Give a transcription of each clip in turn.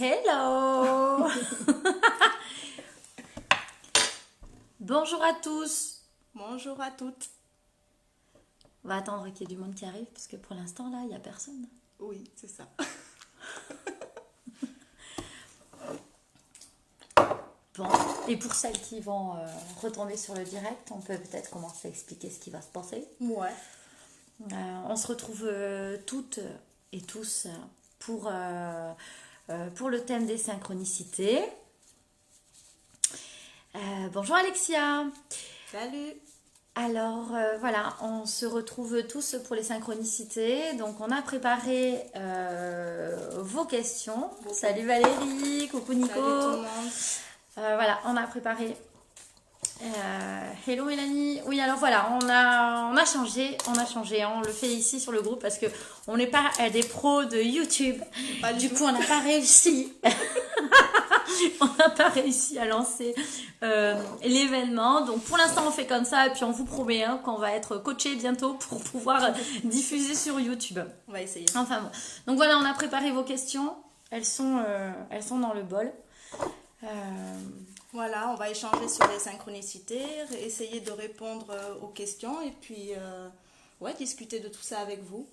Hello. Bonjour à tous. Bonjour à toutes. On va attendre qu'il y ait du monde qui arrive parce que pour l'instant là il n'y a personne. Oui, c'est ça. Bon, et pour celles qui vont retomber sur le direct, on peut peut-être commencer à expliquer ce qui va se passer. Ouais. On se retrouve toutes et tous pour le thème des synchronicités. Bonjour Alexia. Salut. Alors voilà, on se retrouve tous pour les synchronicités. Donc on a préparé vos questions. Bonjour. Salut Valérie, coucou Nico. Salut tout le monde. Voilà, on a préparé. Hello Mélanie. Oui, alors voilà, on a changé, on le fait ici sur le groupe parce que on n'est pas des pros de YouTube. Du coup, on n'a pas réussi. On n'a pas réussi à lancer l'événement. Donc pour l'instant, on fait comme ça et puis on vous promet qu'on va être coaché bientôt pour pouvoir diffuser sur YouTube. On va essayer. Enfin bon. Donc voilà, on a préparé vos questions. Elles sont dans le bol. Voilà, on va échanger sur les synchronicités, essayer de répondre aux questions et puis discuter de tout ça avec vous.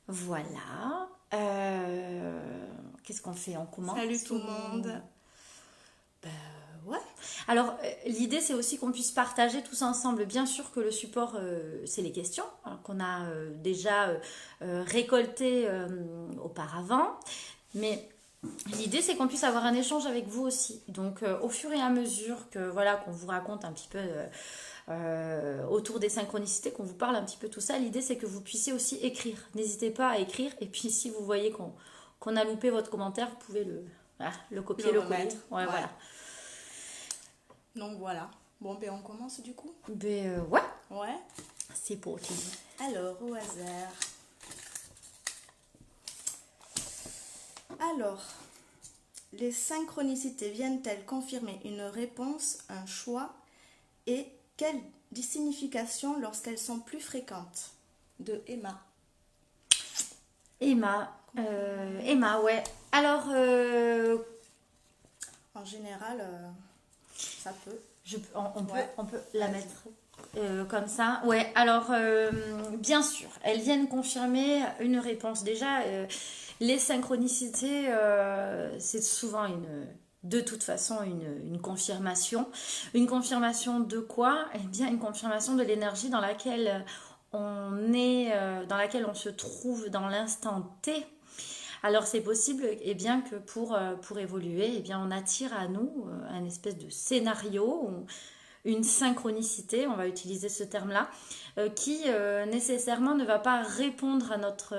Voilà. Qu'est-ce qu'on fait? On commence? Salut tout le monde. Ouais. Alors, l'idée, c'est aussi qu'on puisse partager tous ensemble. Bien sûr que le support, c'est les questions qu'on a déjà récoltées auparavant. Mais l'idée, c'est qu'on puisse avoir un échange avec vous aussi. Donc, au fur et à mesure que qu'on vous raconte un petit peu autour des synchronicités, qu'on vous parle un petit peu tout ça, l'idée, c'est que vous puissiez aussi écrire. N'hésitez pas à écrire. Et puis, si vous voyez qu'on a loupé votre commentaire, vous pouvez le copier, le coller. Ouais, voilà. Donc voilà. Bon, ben on commence du coup. Ouais. Ouais. C'est parti. Alors, au hasard. Alors, les synchronicités viennent-elles confirmer une réponse, un choix et quelle signification lorsqu'elles sont plus fréquentes? De Emma. Emma, ouais. Alors, en général, ça peut. On peut la mettre comme ça. Ouais, alors, bien sûr, elles viennent confirmer une réponse. Déjà, les synchronicités, c'est souvent de toute façon une confirmation. Une confirmation de quoi? Eh bien, une confirmation de l'énergie dans laquelle on est, dans laquelle on se trouve dans l'instant T. Alors c'est possible bien que pour évoluer, bien, on attire à nous un espèce de scénario, une synchronicité, on va utiliser ce terme-là, qui nécessairement ne va pas répondre à notre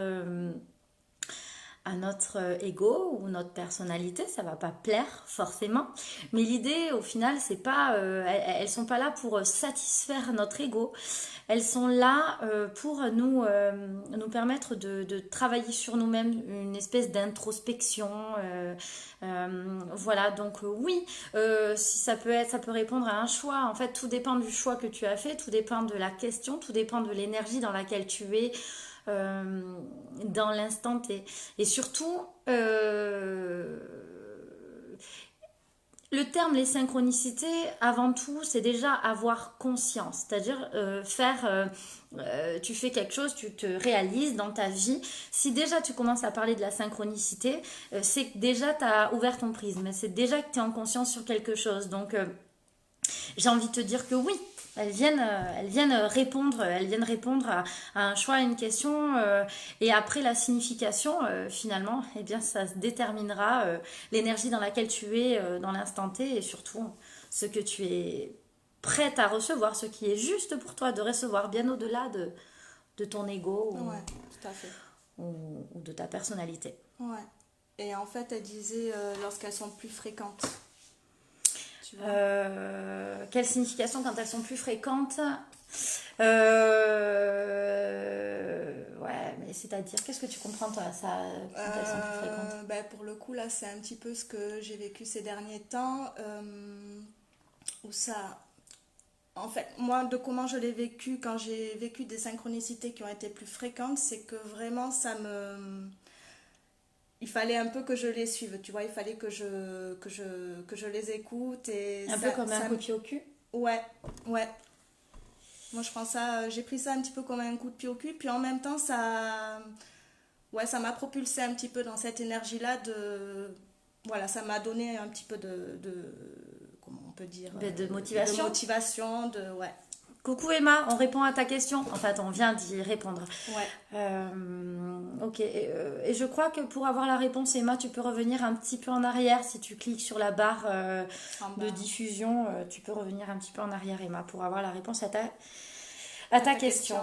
ego ou notre personnalité, ça va pas plaire forcément, mais l'idée au final c'est pas elles sont pas là pour satisfaire notre ego, elles sont là pour nous permettre de travailler sur nous-mêmes, une espèce d'introspection, voilà. Donc oui, si ça peut répondre à un choix. En fait, tout dépend du choix que tu as fait, tout dépend de la question, tout dépend de l'énergie dans laquelle tu es dans l'instant T. Et surtout, le terme les synchronicités, avant tout, c'est déjà avoir conscience. C'est-à-dire tu fais quelque chose, tu te réalises dans ta vie. Si déjà tu commences à parler de la synchronicité, c'est que déjà tu as ouvert ton prisme. C'est déjà que tu es en conscience sur quelque chose. Donc, j'ai envie de te dire que oui, elles viennent répondre à un choix, à une question, et après la signification, finalement, eh bien, ça se déterminera l'énergie dans laquelle tu es dans l'instant T et surtout ce que tu es prête à recevoir, ce qui est juste pour toi de recevoir, bien au-delà de ton ego Ouais, tout à fait. ou de ta personnalité. Ouais. Et en fait, elle disait lorsqu'elles sont plus fréquentes. Quelle signification quand elles sont plus fréquentes? Ouais, mais c'est-à-dire, qu'est-ce que tu comprends toi ça, quand elles sont plus fréquentes? Pour le coup, là, c'est un petit peu ce que j'ai vécu ces derniers temps, où ça... En fait, moi, de comment je l'ai vécu, quand j'ai vécu des synchronicités qui ont été plus fréquentes, c'est que vraiment, il fallait un peu que je les suive, tu vois, il fallait que je les écoute. Et Un peu comme un coup de pied au cul. Ouais, ouais. Moi, je prends ça, j'ai pris ça un petit peu comme un coup de pied au cul, puis en même temps, ouais, ça m'a propulsé un petit peu dans cette énergie-là voilà, ça m'a donné un petit peu comment on peut dire, De motivation. de motivation, ouais. Coucou Emma, on répond à ta question. En fait, on vient d'y répondre. Ouais. Ok, et je crois que pour avoir la réponse, Emma, tu peux revenir un petit peu en arrière. Si tu cliques sur la barre de diffusion, tu peux revenir un petit peu en arrière, Emma, pour avoir la réponse à ta question.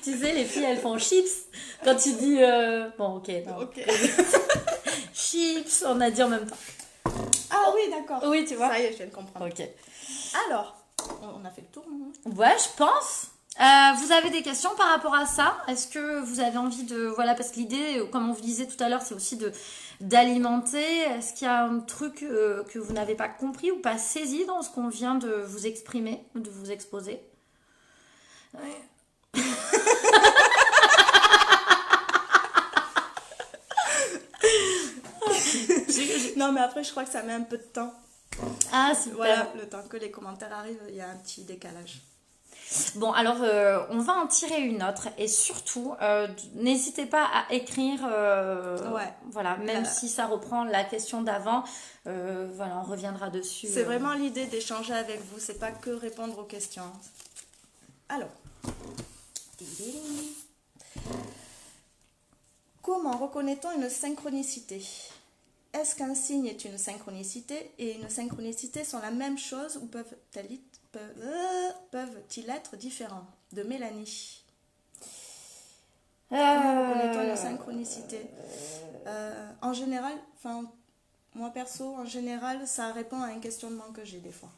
Tu sais, les filles, elles font chips. Quand tu dis... Bon, ok. Non. Ok. Chips, on a dit en même temps. Ah oui, d'accord. Oui, tu vois. Ça y est, je viens de comprendre. Ok. Alors, on a fait le tour, non? Ouais, je pense. Vous avez des questions par rapport à ça? Est-ce que vous avez envie de... Voilà, parce que l'idée, comme on vous disait tout à l'heure, c'est aussi d'alimenter. Est-ce qu'il y a un truc que vous n'avez pas compris ou pas saisi dans ce qu'on vient de vous exprimer, de vous exposer? Ouais. Non, mais après, je crois que ça met un peu de temps. Ah, super. Voilà, le temps que les commentaires arrivent, il y a un petit décalage. Bon, alors, on va en tirer une autre. Et surtout, n'hésitez pas à écrire. Ouais. Voilà, même si ça reprend la question d'avant. Voilà, on reviendra dessus. C'est vraiment l'idée d'échanger avec vous. C'est pas que répondre aux questions. Alors. Comment reconnaît-on une synchronicité? Est-ce qu'un signe est une synchronicité et une synchronicité sont la même chose ou peuvent-ils être différents? De Mélanie. Comment reconnaît-on une synchronicité? En général, moi perso, en général, ça répond à un questionnement que j'ai des fois.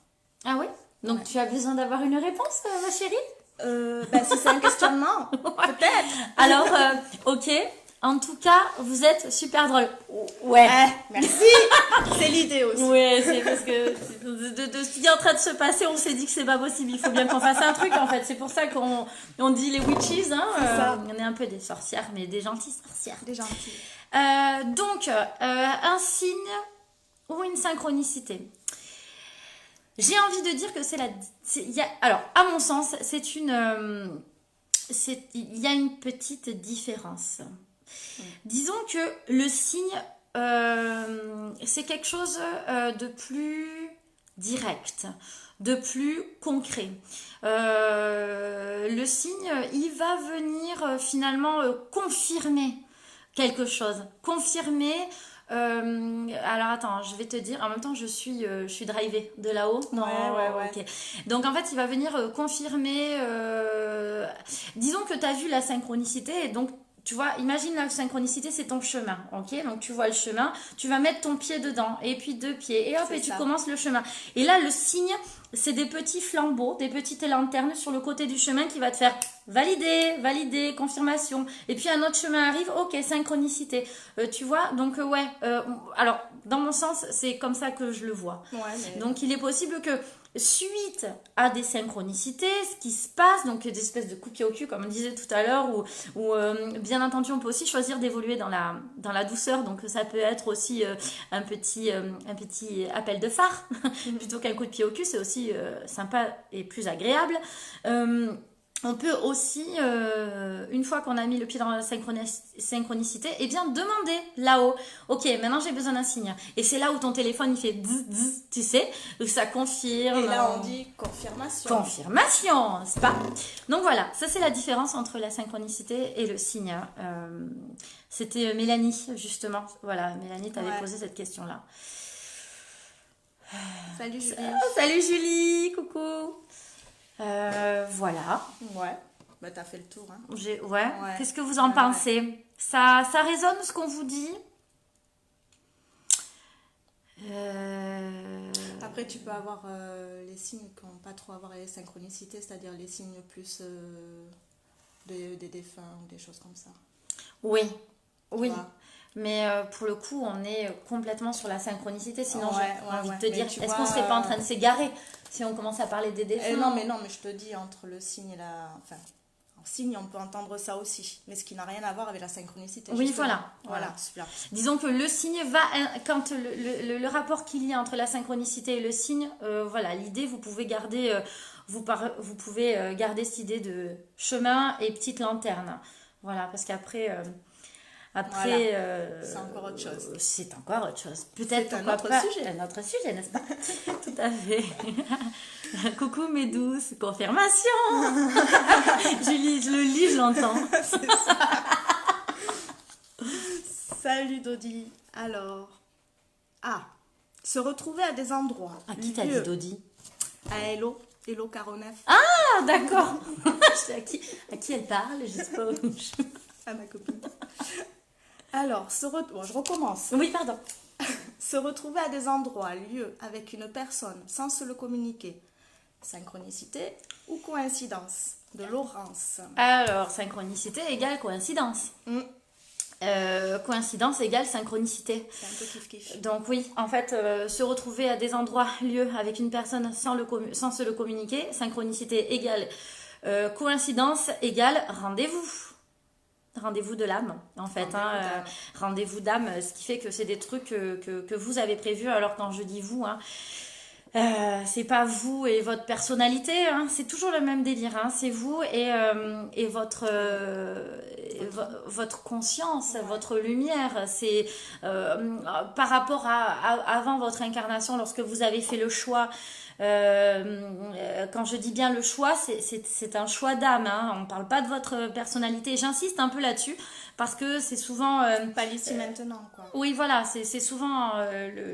Ah oui? Donc Ouais. tu as besoin d'avoir une réponse, ma chérie? Si c'est un questionnement, peut-être. Alors, ok. En tout cas, vous êtes super drôle. Ouais. Merci. C'est l'idée aussi. Ouais, c'est parce que de ce qui est en train de se passer, on s'est dit que c'est pas possible. Il faut bien qu'on fasse un truc en fait. C'est pour ça qu'on dit les witches. Hein. Ça. On est un peu des sorcières, mais des gentilles sorcières. Des gentils. Donc, un signe ou une synchronicité. J'ai envie de dire que alors, à mon sens, il y a une petite différence. Disons que le signe, c'est quelque chose de plus direct, de plus concret. Le signe, il va venir finalement confirmer quelque chose. Confirmer... alors attends, je vais te dire, en même temps je suis drivée de là-haut. Non, Ouais. ok. Donc en fait il va venir confirmer, disons que tu as vu la synchronicité et donc tu vois, imagine la synchronicité, c'est ton chemin, ok? Donc tu vois le chemin, tu vas mettre ton pied dedans, et puis deux pieds, et hop, et tu commences le chemin. Et là, le signe, c'est des petits flambeaux, des petites lanternes sur le côté du chemin qui va te faire valider, confirmation. Et puis un autre chemin arrive, ok, synchronicité. Tu vois, donc ouais, alors dans mon sens, c'est comme ça que je le vois. Ouais, mais... Donc il est possible que suite à des synchronicités, ce qui se passe, donc des espèces de coups de pied au cul, comme on disait tout à l'heure, ou bien entendu, on peut aussi choisir d'évoluer dans la douceur, donc ça peut être aussi un petit appel de phare, plutôt qu'un coup de pied au cul, c'est aussi sympa et plus agréable. On peut aussi, une fois qu'on a mis le pied dans la synchronicité, eh bien demander là-haut, ok, maintenant j'ai besoin d'un signe. Et c'est là où ton téléphone il fait zzz, zzz, tu sais, où ça confirme. Et là on dit confirmation. Confirmation, c'est pas. Donc voilà, ça c'est la différence entre la synchronicité et le signe. C'était Mélanie, justement. Voilà, Mélanie t'avait posé cette question-là. Salut Julie. Salut Julie, coucou. Voilà. Ouais. Bah t'as fait le tour. Hein. Ouais. Qu'est-ce que vous en pensez? Ça résonne ce qu'on vous dit? Après tu peux avoir les signes qui n'ont pas trop à voir avec les synchronicités, c'est-à-dire les signes plus des défunts ou des choses comme ça. Oui. Mais pour le coup, on est complètement sur la synchronicité. Sinon, j'ai envie de te dire, est-ce qu'on serait pas en train de s'égarer si on commence à parler des défunts? Non, mais je te dis, entre le signe et En signe, on peut entendre ça aussi, mais ce qui n'a rien à voir avec la synchronicité. Oui, justement. voilà. Super. Disons que le signe va, quand le rapport qu'il y a entre la synchronicité et le signe, voilà, l'idée, vous pouvez garder, vous pouvez garder cette idée de chemin et petite lanterne. Voilà, parce qu'après, c'est encore autre chose. C'est encore autre chose. Peut-être c'est pourquoi un autre pas sujet. un autre sujet, n'est-ce pas? Tout à fait. Coucou mes douces, confirmation. Je le lis, je l'entends. C'est ça. Salut Dodi. Alors, se retrouver à des endroits. À qui t'as dit Dodi? À Hello Caronef. Ah, d'accord. Je sais à qui elle parle, je sais pas où À ma copine. Alors, je recommence. Oui, pardon. Se retrouver à des endroits, lieux, avec une personne sans se le communiquer. Synchronicité ou coïncidence? De Laurence. Alors, synchronicité égale coïncidence. Coïncidence égale synchronicité. C'est un peu kiff-kiff. Donc oui, en fait, se retrouver à des endroits, lieux, avec une personne sans se le communiquer. Synchronicité égale coïncidence égale rendez-vous. Rendez-vous de l'âme, en fait. Rendez-vous d'âme, ce qui fait que c'est des trucs que vous avez prévus. Alors quand je dis vous, c'est pas vous et votre personnalité, c'est toujours le même délire. C'est vous et votre conscience, votre lumière. C'est par rapport à avant votre incarnation, lorsque vous avez fait le choix. Quand je dis bien le choix, c'est un choix d'âme. On ne parle pas de votre personnalité. J'insiste un peu là-dessus parce que c'est souvent pas l'ici maintenant, quoi. Oui, voilà, c'est souvent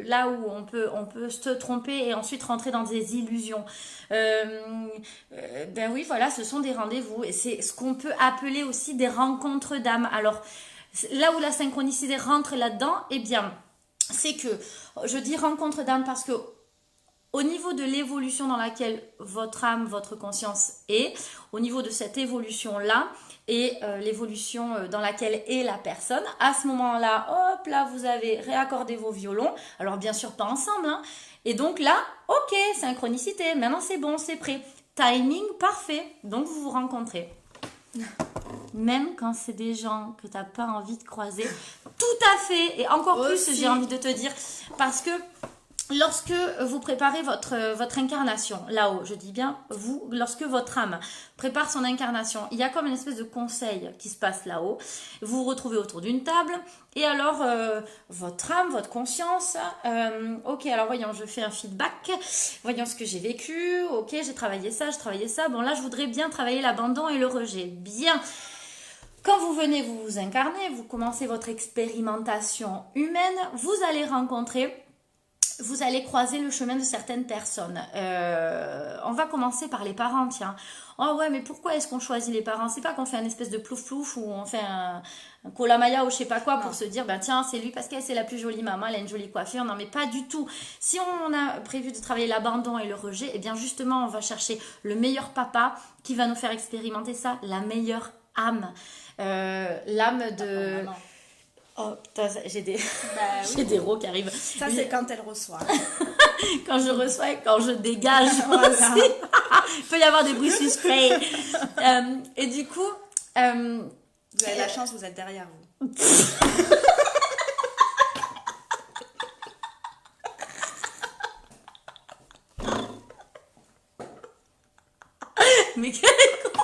là où on peut se tromper et ensuite rentrer dans des illusions. Ben oui, voilà, ce sont des rendez-vous et c'est ce qu'on peut appeler aussi des rencontres d'âme. Alors là où la synchronicité rentre là-dedans, eh bien, c'est que je dis rencontre d'âme parce que au niveau de l'évolution dans laquelle votre âme, votre conscience est, au niveau de cette évolution-là et l'évolution dans laquelle est la personne, à ce moment-là, hop, là, vous avez réaccordé vos violons. Alors, bien sûr, pas ensemble. Et donc là, ok, synchronicité. Maintenant, c'est bon, c'est prêt. Timing parfait. Donc, vous vous rencontrez. Même quand c'est des gens que tu n'as pas envie de croiser. Tout à fait. Et encore plus, j'ai envie de te dire, parce que lorsque vous préparez votre incarnation, là-haut, je dis bien vous, lorsque votre âme prépare son incarnation, il y a comme une espèce de conseil qui se passe là-haut. Vous vous retrouvez autour d'une table et alors votre âme, votre conscience, ok, alors voyons, je fais un feedback, voyons ce que j'ai vécu, ok, j'ai travaillé ça, bon là je voudrais bien travailler l'abandon et le rejet, bien. Quand vous venez vous incarner, vous commencez votre expérimentation humaine, vous allez rencontrer... Vous allez croiser le chemin de certaines personnes. On va commencer par les parents, tiens. Oh ouais, mais pourquoi est-ce qu'on choisit les parents? C'est pas qu'on fait un espèce de plouf-plouf ou on fait un kolamaya ou je sais pas quoi pour se dire, ben tiens, c'est lui parce qu'elle c'est la plus jolie maman, elle a une jolie coiffure. Non, mais pas du tout. Si on a prévu de travailler l'abandon et le rejet, eh bien justement, on va chercher le meilleur papa qui va nous faire expérimenter ça, la meilleure âme. L'âme de... Oh putain, j'ai des rots qui arrivent. Ça, c'est quand elle reçoit. Quand je reçois et quand je dégage aussi. Il peut y avoir des bruits suspects. Et du coup... vous avez la chance, vous êtes derrière vous. Mais quel con!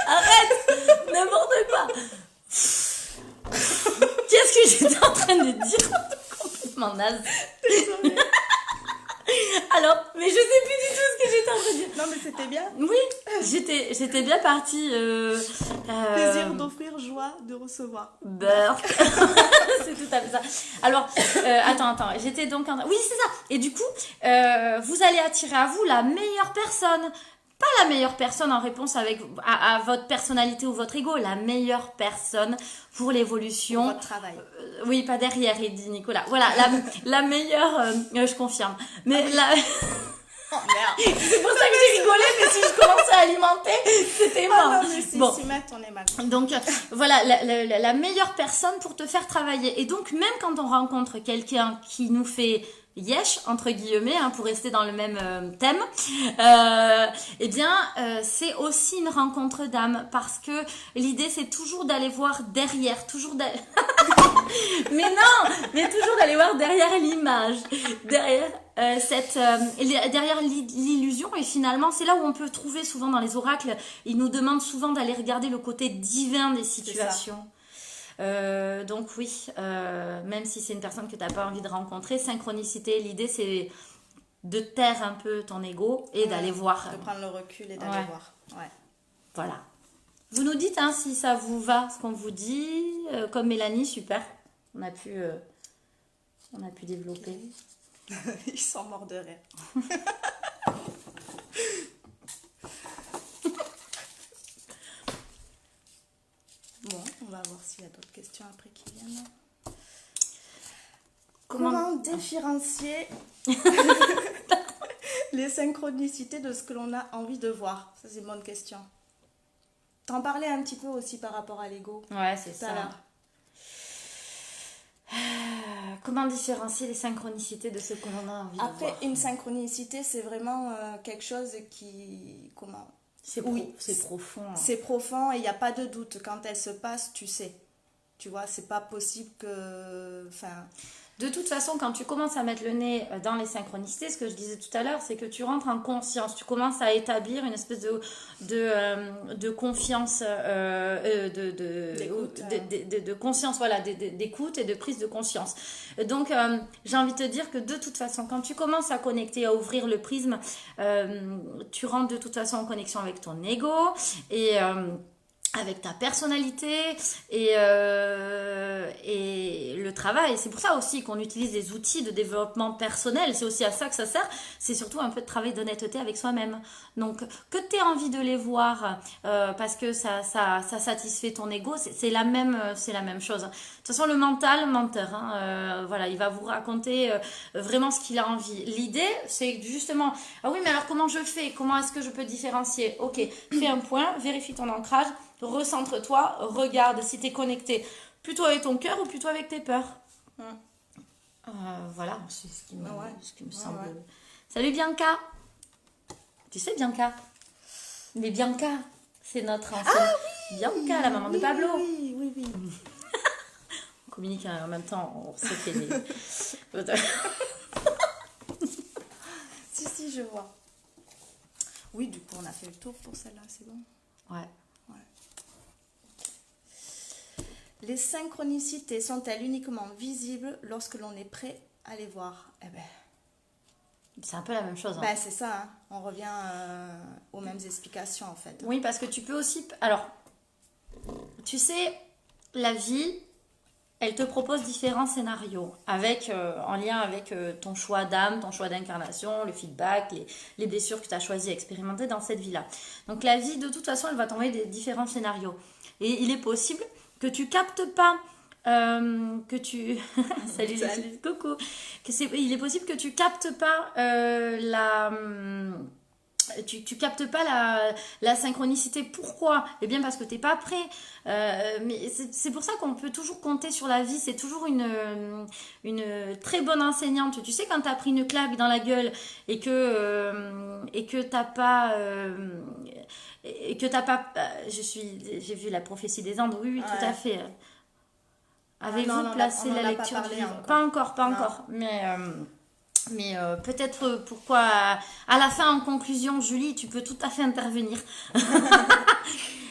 Arrête! N'importe quoi! Qu'est-ce que j'étais en train de dire? Complètement naze. Désolée. Alors, mais je sais plus du tout ce que j'étais en train de dire. Non, mais c'était bien. Oui, j'étais bien partie. Plaisir d'offrir, joie de recevoir. Beurre. C'est tout à fait ça. Alors, attends. J'étais donc en... Oui, c'est ça. Et du coup, vous allez attirer à vous la meilleure personne. Pas la meilleure personne en réponse à votre personnalité ou votre ego, la meilleure personne pour l'évolution. Pour votre travail. Oui, pas derrière, il dit Nicolas. Voilà, la meilleure, je confirme. Mais la... Oh merde. C'est pour ça que j'ai rigolé, mais si je commençais à alimenter, c'était mort. Ah non, mais si bon. s'y mettre, on est mal. Donc, voilà, la meilleure personne pour te faire travailler. Et donc, même quand on rencontre quelqu'un qui nous fait yesh, entre guillemets, hein, pour rester dans le même thème, eh bien, c'est aussi une rencontre d'âme, parce que l'idée, c'est toujours d'aller voir derrière, toujours d'aller... mais non, mais toujours d'aller voir derrière l'image, derrière derrière l'illusion, et finalement, c'est là où on peut trouver souvent dans les oracles, ils nous demandent souvent d'aller regarder le côté divin des situations. Donc oui, même si c'est une personne que tu n'as pas envie de rencontrer, synchronicité, l'idée c'est de taire un peu ton ego et d'aller voir. De prendre le recul et d'aller voir. Ouais. Voilà. Vous nous dites hein, si ça vous va, ce qu'on vous dit. Comme Mélanie, super. On a pu développer. Ils sont morts de rire. Bon, on va voir s'il y a d'autres questions après qui viennent. Comment différencier les synchronicités de ce que l'on a envie de voir? Ça, c'est une bonne question. T'en parlais un petit peu aussi par rapport à l'ego. Ouais, c'est ça. Comment différencier les synchronicités de ce que l'on a envie de voir? Après, une synchronicité, c'est vraiment quelque chose qui... Comment? C'est profond. Hein. C'est profond et il n'y a pas de doute. Quand elle se passe, tu sais. Tu vois, c'est pas possible que... Enfin... De toute façon, quand tu commences à mettre le nez dans les synchronicités, ce que je disais tout à l'heure, c'est que tu rentres en conscience. Tu commences à établir une espèce de confiance, de conscience, voilà, d'écoute et de prise de conscience. Donc, j'ai envie de te dire que de toute façon, quand tu commences à connecter, à ouvrir le prisme, tu rentres de toute façon en connexion avec ton ego et... avec ta personnalité et le travail. C'est pour ça aussi qu'on utilise des outils de développement personnel. C'est aussi à ça que ça sert. C'est surtout un peu de travail d'honnêteté avec soi-même. Donc, que tu aies envie de les voir parce que ça satisfait ton ego, c'est la même chose. De toute façon, le menteur, hein, voilà, il va vous raconter vraiment ce qu'il a envie. L'idée, c'est justement, ah oui, mais alors comment je fais? Comment est-ce que je peux différencier? Ok, fais un point, vérifie ton ancrage, recentre-toi, regarde si tu es connecté plutôt avec ton cœur ou plutôt avec tes peurs. Voilà, c'est ce qui me semble. Ouais. Salut Bianca. Tu sais Bianca? Mais Bianca, c'est notre ancienne. Ah oui, Bianca, la maman de Pablo. Oui. On communique en même temps, on sait qu'elle est... Si, je vois. Oui, du coup, on a fait le tour pour celle-là, c'est bon. Ouais. Les synchronicités sont-elles uniquement visibles lorsque l'on est prêt à les voir? Eh ben, c'est un peu la même chose. Hein. Ben, c'est ça, hein. On revient aux mêmes explications en fait. Oui, parce que tu peux aussi... Alors, tu sais, la vie, elle te propose différents scénarios en lien avec ton choix d'âme, ton choix d'incarnation, le feedback, les blessures que tu as choisi à expérimenter dans cette vie-là. Donc la vie, de toute façon, elle va t'envoyer des différents scénarios. Et il est possible que tu captes pas, Salut. Coucou. Il est possible que tu captes pas tu captes pas la synchronicité. Pourquoi? Eh bien parce que t'es pas prêt. Mais c'est pour ça qu'on peut toujours compter sur la vie. C'est toujours une très bonne enseignante. Tu sais, quand t'as pris une claque dans la gueule et que t'as pas j'ai vu la prophétie des Andes. Oui, tout à fait. Avez-vous placé la lecture du livre? Pas encore. Mais peut-être pourquoi à la fin, en conclusion, Julie, tu peux tout à fait intervenir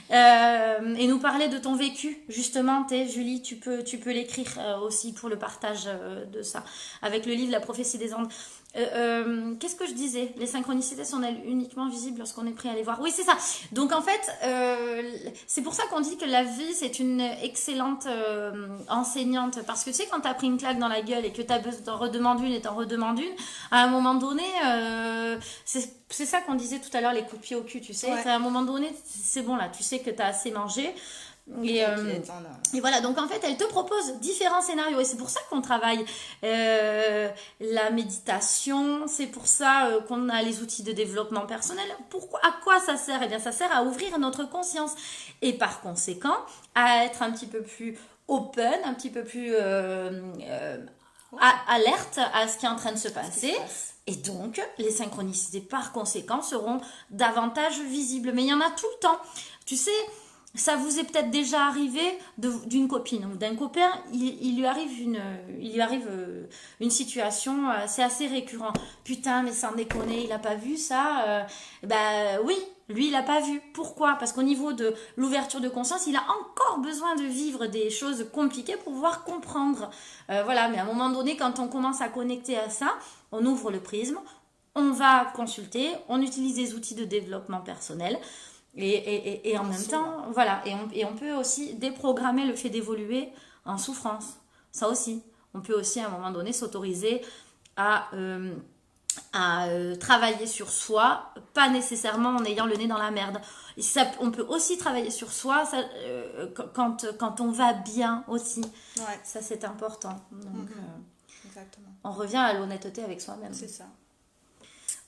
et nous parler de ton vécu. Justement, Julie, tu peux l'écrire aussi pour le partage de ça avec le livre La prophétie des Andes. Qu'est-ce que je disais? Les synchronicités sont-elles uniquement visibles lorsqu'on est prêt à les voir? Oui, c'est ça. Donc en fait, c'est pour ça qu'on dit que la vie, c'est une excellente enseignante. Parce que tu sais, quand tu as pris une claque dans la gueule et que tu t'en redemandes une et t'en redemandes une, à un moment donné, c'est ça qu'on disait tout à l'heure, les coups de pied au cul, tu sais. Ouais. À un moment donné, c'est bon là, tu sais que tu as assez mangé. Et voilà, donc en fait elle te propose différents scénarios et c'est pour ça qu'on travaille la méditation, c'est pour ça qu'on a les outils de développement personnel. À quoi ça sert? Eh bien ça sert à ouvrir notre conscience et par conséquent à être un petit peu plus open, un petit peu plus alerte à ce qui est en train de se passer. Et donc, les synchronicités, par conséquent, seront davantage visibles. Mais il y en a tout le temps. Tu sais, ça vous est peut-être déjà arrivé d'une copine ou d'un copain, il lui arrive une situation, c'est assez récurrent. Putain, mais sans déconner, il a pas vu ça. Oui, lui, il a pas vu. Pourquoi? Parce qu'au niveau de l'ouverture de conscience, il a encore besoin de vivre des choses compliquées pour pouvoir comprendre. Voilà, mais à un moment donné, quand on commence à connecter à ça, on ouvre le prisme, on va consulter, on utilise des outils de développement personnel. Et en même temps, voilà, et on peut aussi déprogrammer le fait d'évoluer en souffrance. Ça aussi. On peut aussi, à un moment donné, s'autoriser à travailler sur soi, pas nécessairement en ayant le nez dans la merde. On peut aussi travailler sur soi quand on va bien aussi. Ouais. Ça, c'est important. Donc, exactement. On revient à l'honnêteté avec soi-même. C'est ça.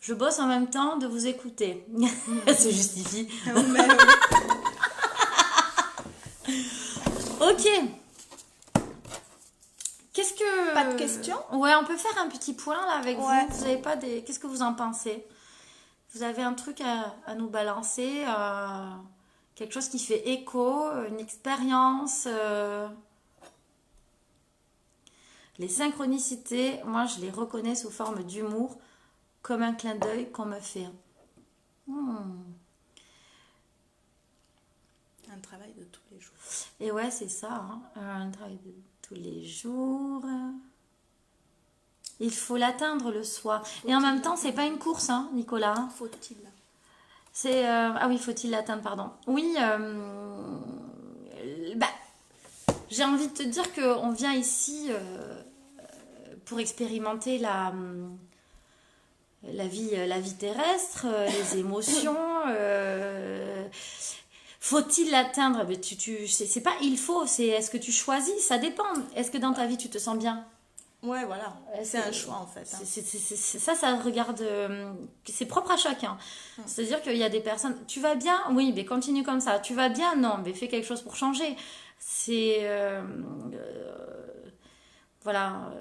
Je bosse en même temps de vous écouter. Elle se justifie. Ok. Qu'est-ce que... Pas de questions? Ouais, on peut faire un petit point là avec vous. Vous avez pas des... Qu'est-ce que vous en pensez? Vous avez un truc à nous balancer? Quelque chose qui fait écho? Une expérience? Les synchronicités, moi je les reconnais sous forme d'humour, comme un clin d'œil qu'on me fait. Un travail de tous les jours. Et ouais, c'est ça, hein, un travail de tous les jours. Il faut l'atteindre le soi. Et en même temps, c'est pas une course, hein, Nicolas. Faut-il? C'est ah oui, faut-il l'atteindre, pardon. Oui, j'ai envie de te dire qu'on vient ici pour expérimenter la vie terrestre, les émotions. Faut-il l'atteindre? C'est pas il faut, c'est est-ce que tu choisis? Ça dépend. Est-ce que dans ta vie tu te sens bien? Ouais, voilà. C'est un choix en fait. Ça regarde. C'est propre à chacun. C'est-à-dire qu'il y a des personnes. Tu vas bien? Oui, mais continue comme ça. Tu vas bien? Non, mais fais quelque chose pour changer. Voilà.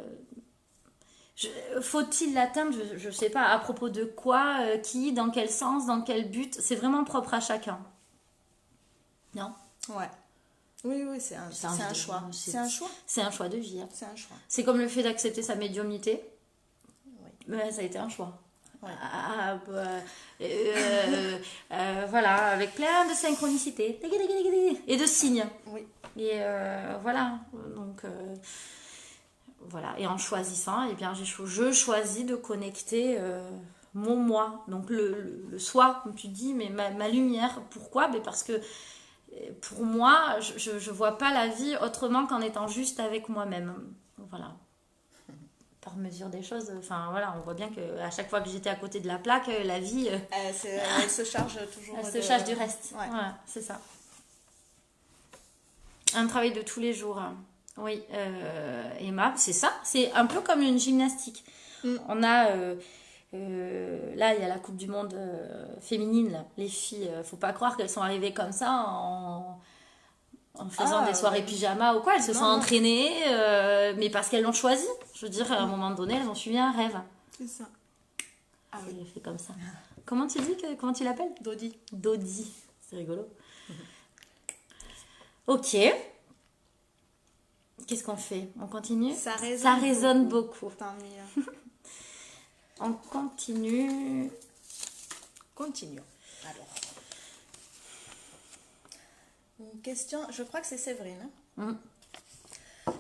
Faut-il l'atteindre? Je sais pas. À propos de quoi? Qui? Dans quel sens? Dans quel but? C'est vraiment propre à chacun. Non? Ouais. Oui, c'est un choix. C'est un choix. C'est un choix de vie. C'est un choix. C'est comme le fait d'accepter sa médiumnité. Oui. Mais ça a été un choix. Ouais. Voilà, avec plein de synchronicités et de signes. Oui. Et voilà. Donc, voilà. Et en choisissant, eh bien, je choisis de connecter mon moi. Donc, le soi, comme tu dis, mais ma lumière. Pourquoi? Parce que pour moi, je vois pas la vie autrement qu'en étant juste avec moi-même. Voilà. Par mesure des choses, enfin voilà, on voit bien qu'à chaque fois que j'étais à côté de la plaque, la vie... elle se charge toujours. Elle se charge du reste. Ouais. Voilà, c'est ça. Un travail de tous les jours. Oui, Emma, c'est ça. C'est un peu comme une gymnastique. On a... là, il y a la Coupe du Monde féminine. Là. Les filles, faut pas croire qu'elles sont arrivées comme ça en faisant des soirées pyjama ou quoi. Elles se sont entraînées, mais parce qu'elles l'ont choisi. Je veux dire, à un moment donné, elles ont suivi un rêve. C'est ça. Ah oui, fait comme ça. Comment tu dis comment tu l'appelles? Dodi. Dodi. C'est rigolo. Ok. Qu'est-ce qu'on fait? On continue? Ça résonne beaucoup. Tant mieux. On continue. Continuons. Alors. Une question, je crois que c'est Séverine.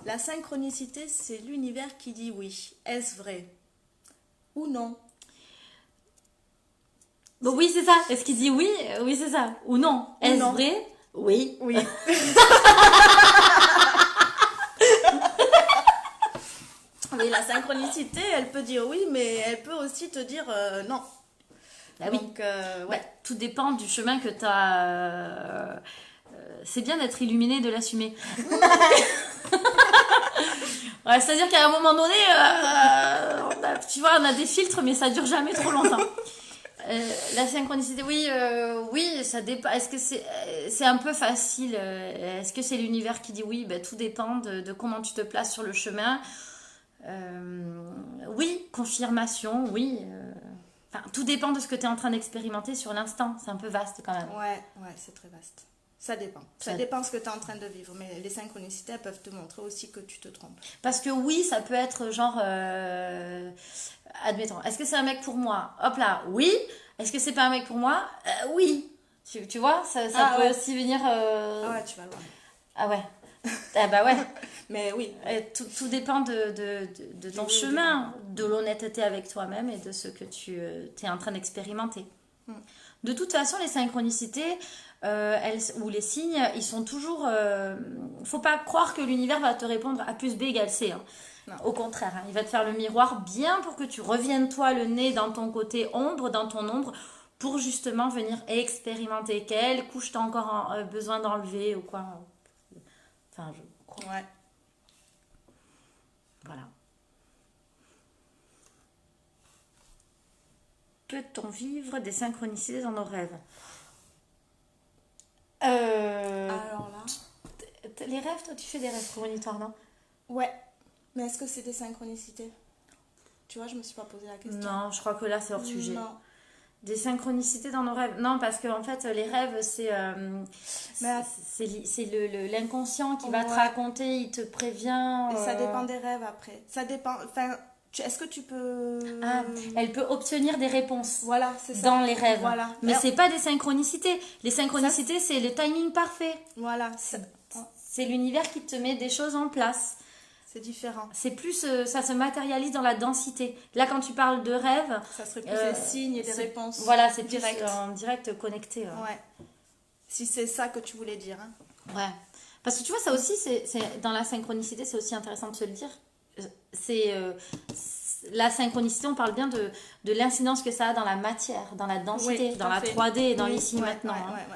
La synchronicité, c'est l'univers qui dit oui. Est-ce vrai? Ou non? Bon, oui, c'est ça. Est-ce qu'il dit oui? Oui, c'est ça. Ou non? Est-ce vrai? Oui. Oui. Oui, la synchronicité, elle peut dire oui, mais elle peut aussi te dire non. Bah oui. Donc, ouais. Tout dépend du chemin que tu as. C'est bien d'être illuminé, de l'assumer. Ouais, c'est-à-dire qu'à un moment donné, tu vois, on a des filtres, mais ça dure jamais trop longtemps. La synchronicité, oui, ça dépend. Est-ce que c'est un peu facile? Est-ce que c'est l'univers qui dit oui? Tout dépend de comment tu te places sur le chemin. Oui, confirmation, oui. Enfin, tout dépend de ce que tu es en train d'expérimenter sur l'instant. C'est un peu vaste quand même. Ouais, c'est très vaste. Ça dépend. Ça dépend ce que tu es en train de vivre. Mais les synchronicités, elles peuvent te montrer aussi que tu te trompes. Parce que oui, ça peut être genre... admettons, est-ce que c'est un mec pour moi? Hop là, oui. Est-ce que c'est pas un mec pour moi? Oui. Tu vois, ça peut aussi venir... Ah ouais, tu vas voir. Ah ouais. Ah bah ouais. Mais oui. Tout dépend de ton chemin, de l'honnêteté avec toi-même et de ce que tu es en train d'expérimenter. De toute façon, les synchronicités ou les signes, ils sont toujours... faut pas croire que l'univers va te répondre A plus B égale C. Hein. Au contraire, hein, il va te faire le miroir bien pour que tu reviennes toi le nez dans ton côté ombre, dans ton ombre, pour justement venir expérimenter quelle couche t'as encore besoin d'enlever ou quoi. Enfin, je crois. Ouais. Voilà. Peut-on vivre des synchronicités dans nos rêves? Alors là... Les rêves, toi, tu fais des rêves prémonitoires, non? Ouais. Mais est-ce que c'est des synchronicités? Tu vois, je me suis pas posé la question. Non, je crois que là, c'est hors sujet. Non. Des synchronicités dans nos rêves? Non, parce que en fait, les rêves, c'est l'inconscient qui va te raconter, il te prévient. Et ça dépend des rêves après. Ça dépend... Enfin, est-ce que tu peux... Ah, elle peut obtenir des réponses. Voilà, c'est ça. Dans les rêves. Voilà. Mais c'est pas des synchronicités. Les synchronicités, c'est le timing parfait. Voilà. C'est l'univers qui te met des choses en place. C'est différent. C'est plus, ça se matérialise dans la densité. Là, quand tu parles de rêve... Ça serait plus des signes et des réponses. Voilà, c'est direct. En direct connecté. Ouais. Si c'est ça que tu voulais dire. Hein. Ouais. Parce que tu vois, ça aussi, c'est dans la synchronicité, c'est aussi intéressant de se le dire. C'est la synchronicité, on parle bien de l'incidence que ça a dans la matière, dans la densité, dans la 3D et dans l'ici maintenant. Ouais.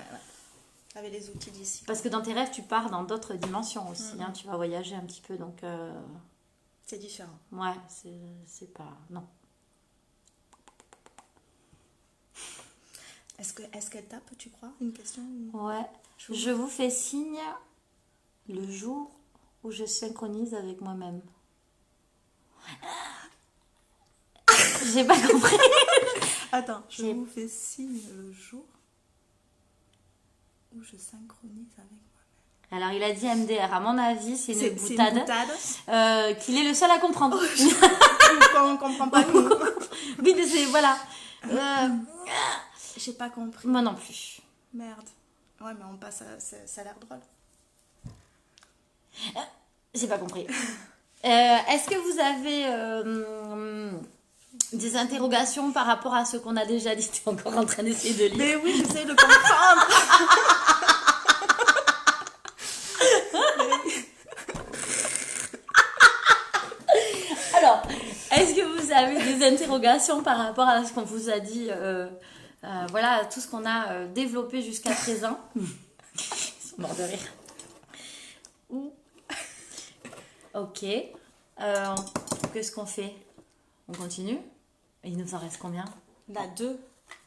Avec les outils d'ici. Parce que dans tes rêves, tu pars dans d'autres dimensions aussi. Hein, tu vas voyager un petit peu, donc... C'est différent. Ouais, c'est pas... Non. Est-ce qu'elle tape, tu crois? Une question? Ouais. Je vous fais signe le jour où je synchronise avec moi-même. J'ai pas compris. Attends, je vous fais signe le jour où je synchronise avec moi-même. Alors, il a dit MDR. À mon avis, c'est une boutade. Qu'il est le seul à comprendre. On ne comprend pas. Oui, mais c'est... Voilà. J'ai pas compris. Moi non plus. Merde. Ouais, mais on passe à... Ça a l'air drôle. J'ai pas compris. Est-ce que vous avez des interrogations par rapport à ce qu'on a déjà dit? T'es encore en train d'essayer de lire. Mais oui, j'essaie de comprendre. Alors, est-ce que vous avez des interrogations par rapport à ce qu'on vous a dit voilà, tout ce qu'on a développé jusqu'à présent. Ils sont morts de rire. Ok. Qu'est-ce qu'on fait? On continue? Il nous en reste combien? La 2.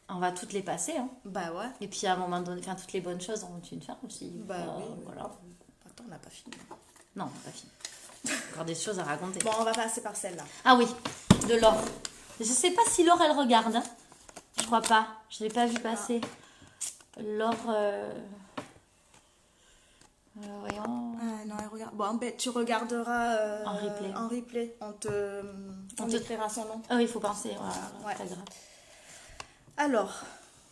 On va toutes les passer. Hein. Bah ouais. Et puis à un moment donné, toutes les bonnes choses, on continue de faire aussi. Bah oui. Voilà. Attends, on n'a pas fini. Non, on n'a pas fini. Encore des choses à raconter. Bon, on va passer par celle-là. Ah oui, de Laure. Je sais pas si Laure, elle regarde. Hein. Je crois pas. Je l'ai pas vu passer. Laure... voyons. Non, elle regarde. Bon, ben, tu regarderas en replay. En replay. On te écrira son nom. Ah oui, il faut penser. Voilà, ouais. Pas grave. Alors,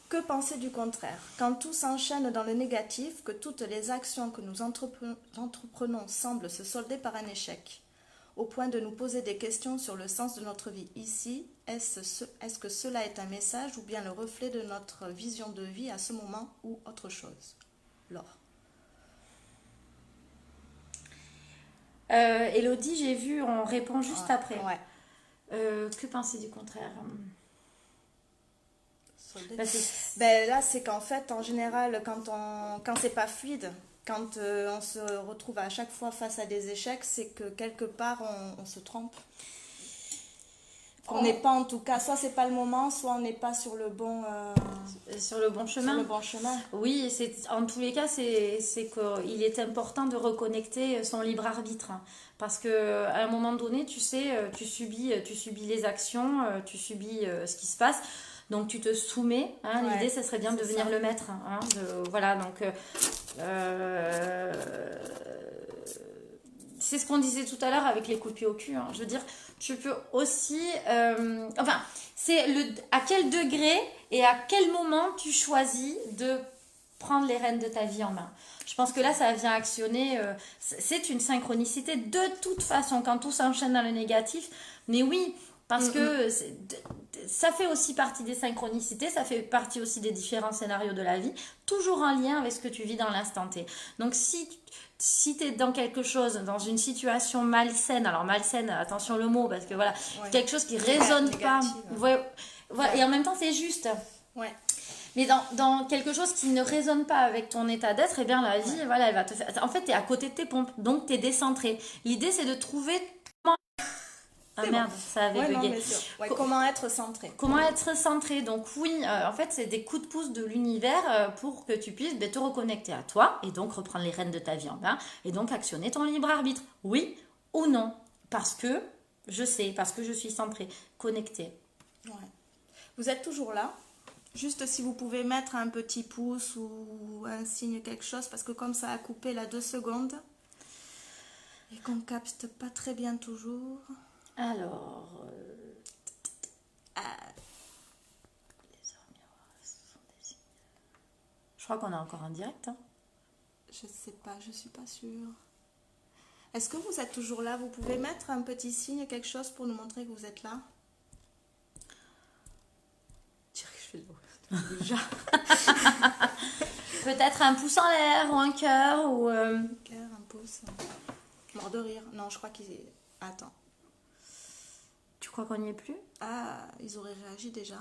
que penser du contraire? Quand tout s'enchaîne dans le négatif, que toutes les actions que nous entreprenons semblent se solder par un échec, au point de nous poser des questions sur le sens de notre vie ici, est-ce que cela est un message ou bien le reflet de notre vision de vie à ce moment ou autre chose? Laure. Elodie, j'ai vu, on répond juste après. Ouais. Que penser du contraire? Là, c'est qu'en fait, en général, quand c'est pas fluide, quand on se retrouve à chaque fois face à des échecs, c'est que quelque part, on se trompe. qu'on n'est pas en tout cas, soit c'est pas le moment, soit on n'est pas sur le bon chemin. sur le bon chemin. Oui, en tous les cas, c'est qu'il est important de reconnecter son libre arbitre. Parce que à un moment donné, tu sais, tu subis les actions, tu subis ce qui se passe. Donc tu te soumets. Hein, Ouais, l'idée, ça serait bien de c'est devenir ça. le maître. Hein, voilà, donc c'est ce qu'on disait tout à l'heure avec les coups de pied au cul. Hein. Je veux dire, tu peux aussi... enfin, c'est à quel degré et à quel moment tu choisis de prendre les rênes de ta vie en main. Je pense que là, ça vient actionner... c'est une synchronicité de toute façon, quand tout s'enchaîne dans le négatif. Mais oui, parce que ça fait aussi partie des synchronicités, ça fait partie aussi des différents scénarios de la vie, toujours en lien avec ce que tu vis dans l'instant T. Donc si tu es dans quelque chose, dans une situation malsaine, alors malsaine, attention le mot, parce que voilà, Ouais. quelque chose qui résonne pas. Négative. Ouais, et en même temps, c'est juste. Ouais. Mais dans quelque chose qui ne résonne pas avec ton état d'être, eh bien la vie, voilà, elle va te faire... En fait, tu es à côté de tes pompes, donc tu es décentré. L'idée, c'est de trouver... Ah merde, ça avait Non, bugué. mais comment être centré. Comment être centré? Donc oui, en fait, c'est des coups de pouce de l'univers pour que tu puisses te reconnecter à toi et donc reprendre les rênes de ta vie en main et donc actionner ton libre arbitre. Oui ou non? Parce que je sais, parce que je suis centrée, connectée. Ouais. Vous êtes toujours là? Juste si vous pouvez mettre un petit pouce ou un signe, quelque chose, parce que comme ça a coupé là 2 secondes et qu'on capte pas très bien toujours. Alors, Ah, les heures miroirs, ce sont des signes. Je crois qu'on est encore en direct. Hein. je sais pas, je suis pas sûre. Est-ce que vous êtes toujours là? Vous pouvez mettre un petit signe, quelque chose pour nous montrer que vous êtes là? Je dirais que je fais le déjà. Peut-être un pouce en l'air ou un cœur ou... Un cœur, un pouce. Mort de rire. Non, je crois qu'ils... Attends. Tu crois qu'on n'y est plus? Ah, ils auraient réagi déjà.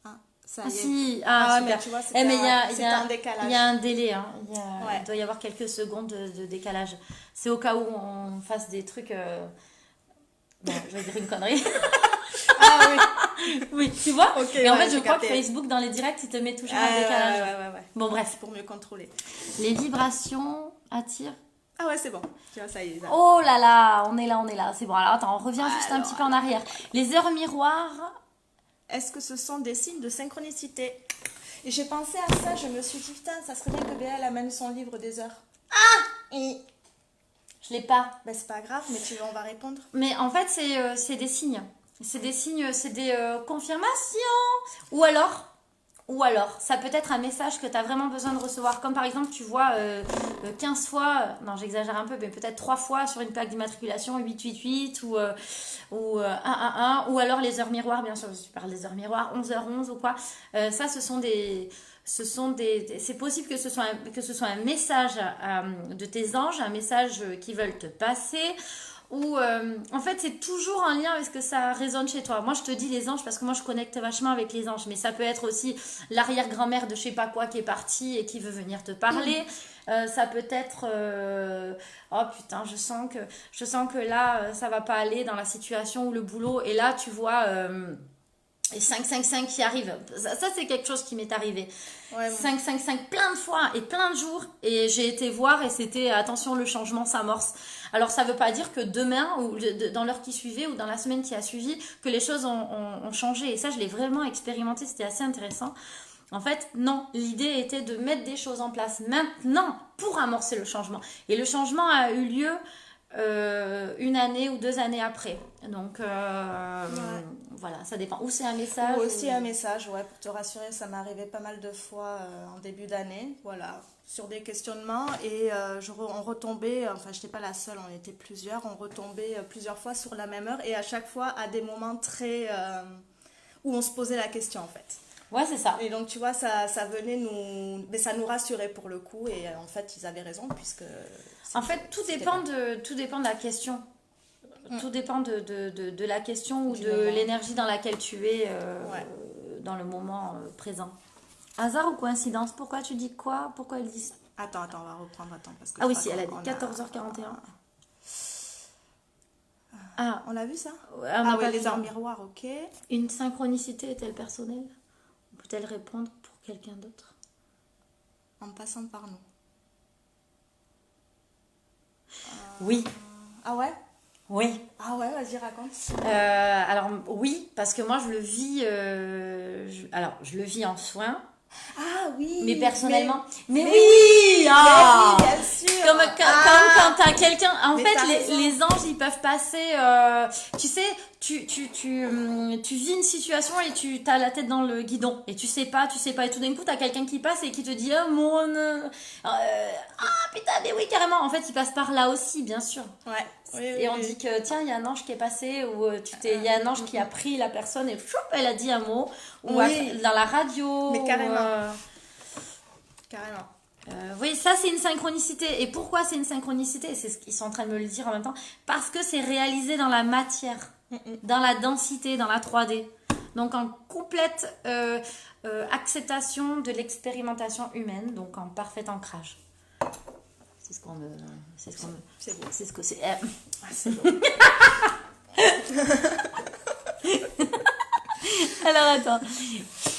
Ah, ça y Ah est. si, Ah, super. mais tu vois, Eh, mais c'était un décalage. il y a un délai, hein. Ouais. Il doit y avoir quelques secondes de décalage. C'est au cas où on fasse des trucs... Bon, je vais dire une connerie. Ah oui. Oui, tu vois? Ok, et en ouais, fait, je j'ai crois capté. que Facebook, dans les directs, il te met toujours un décalage. Ouais. Bon, bref. Pour mieux contrôler. Les vibrations attirent. Ah ouais, c'est bon. Tu vois, ça y est. Ça. Oh là là, on est là. C'est bon. Alors, attends, on revient juste un Alors, petit peu en arrière. Les heures miroirs... Est-ce que ce sont des signes de synchronicité? Et j'ai pensé à ça, je me suis dit, putain, ça serait bien que Béa amène son livre des heures. Et... Je l'ai pas. Ben, c'est pas grave, mais on va répondre. Mais en fait, c'est des signes. C'est des signes, c'est des confirmations. Ou alors, ça peut être un message que tu as vraiment besoin de recevoir. Comme par exemple, tu vois 15 fois, non j'exagère un peu, mais peut-être 3 fois sur une plaque d'immatriculation 888 ou 111. Ou alors les heures miroirs, bien sûr, je parle des heures miroirs, 11h11 ou quoi. Ça, c'est possible que ce soit un message de tes anges, un message qui veulent te passer. Ou en fait c'est toujours en lien avec ce que ça résonne chez toi. Moi je te dis les anges parce que moi je connecte vachement avec les anges, mais ça peut être aussi l'arrière-grand-mère de je sais pas quoi qui est partie et qui veut venir te parler. Ça peut être oh putain je sens que là ça va pas aller dans la situation ou le boulot, et là tu vois et 5 qui arrive. Ça c'est quelque chose qui m'est arrivé. Ouais, 5 plein de fois et plein de jours, et j'ai été voir et c'était attention, le changement s'amorce. Alors ça veut pas dire que demain ou dans l'heure qui suivait ou dans la semaine qui a suivi que les choses ont changé, et ça je l'ai vraiment expérimenté, c'était assez intéressant. En fait non, l'idée était de mettre des choses en place maintenant pour amorcer le changement, et le changement a eu lieu 1 année ou 2 années après. Donc voilà, ça dépend. Ou c'est un message. Ou aussi un message, ouais, pour te rassurer, ça m'est arrivé pas mal de fois en début d'année, voilà, sur des questionnements, et on retombait, enfin je n'étais pas la seule, on était plusieurs, on retombait plusieurs fois sur la même heure, et à chaque fois à des moments très... où on se posait la question en fait. Ouais, c'est ça. Et donc tu vois, ça venait nous... Mais ça nous rassurait pour le coup, et en fait ils avaient raison, puisque... En fait, tout dépend de la question. Tout dépend de la question ou de l'énergie dans laquelle tu es dans le moment présent. Hasard ou coïncidence? Pourquoi tu dis quoi? Pourquoi elle dit ça? Attends, on va reprendre, parce que... Ah oui, si, elle a dit 14h41. Ah, On l'a vu ça? on Ah n'a ouais, pas les vu. arts miroirs, ok. Une synchronicité est-elle personnelle? Ou peut-elle répondre pour quelqu'un d'autre? En passant par nous. Oui. Ah ouais? Oui. Ah ouais, vas-y, raconte. Alors oui, parce que moi je le vis, je le vis en soins, Ah oui. mais personnellement. Mais mais oui, ah, mais oui, bien sûr. comme quand t'as quelqu'un, en Mais fait t'as raison. les anges ils peuvent passer, tu sais, tu vis une situation et tu t'as la tête dans le guidon et tu sais pas et tout d'un coup t'as quelqu'un qui passe et qui te dit ah putain mais oui carrément, en fait il passe par là aussi bien sûr. Ouais. Oui, Et on oui. dit que tiens, il y a un ange qui est passé, ou il y a un ange qui a pris la personne et choup, elle a dit un mot, ou Oui. dans la radio. Mais carrément. Ou, Carrément. oui, ça c'est une synchronicité. Et pourquoi c'est une synchronicité? C'est ce qu'ils sont en train de me le dire en même temps. Parce que c'est réalisé dans la matière, dans la densité, dans la 3D. Donc en complète acceptation de l'expérimentation humaine, donc en parfait ancrage. C'est ce qu'on me. C'est ce qu'on me. C'est beau. C'est ce que c'est. Ah, c'est beau. Alors attends.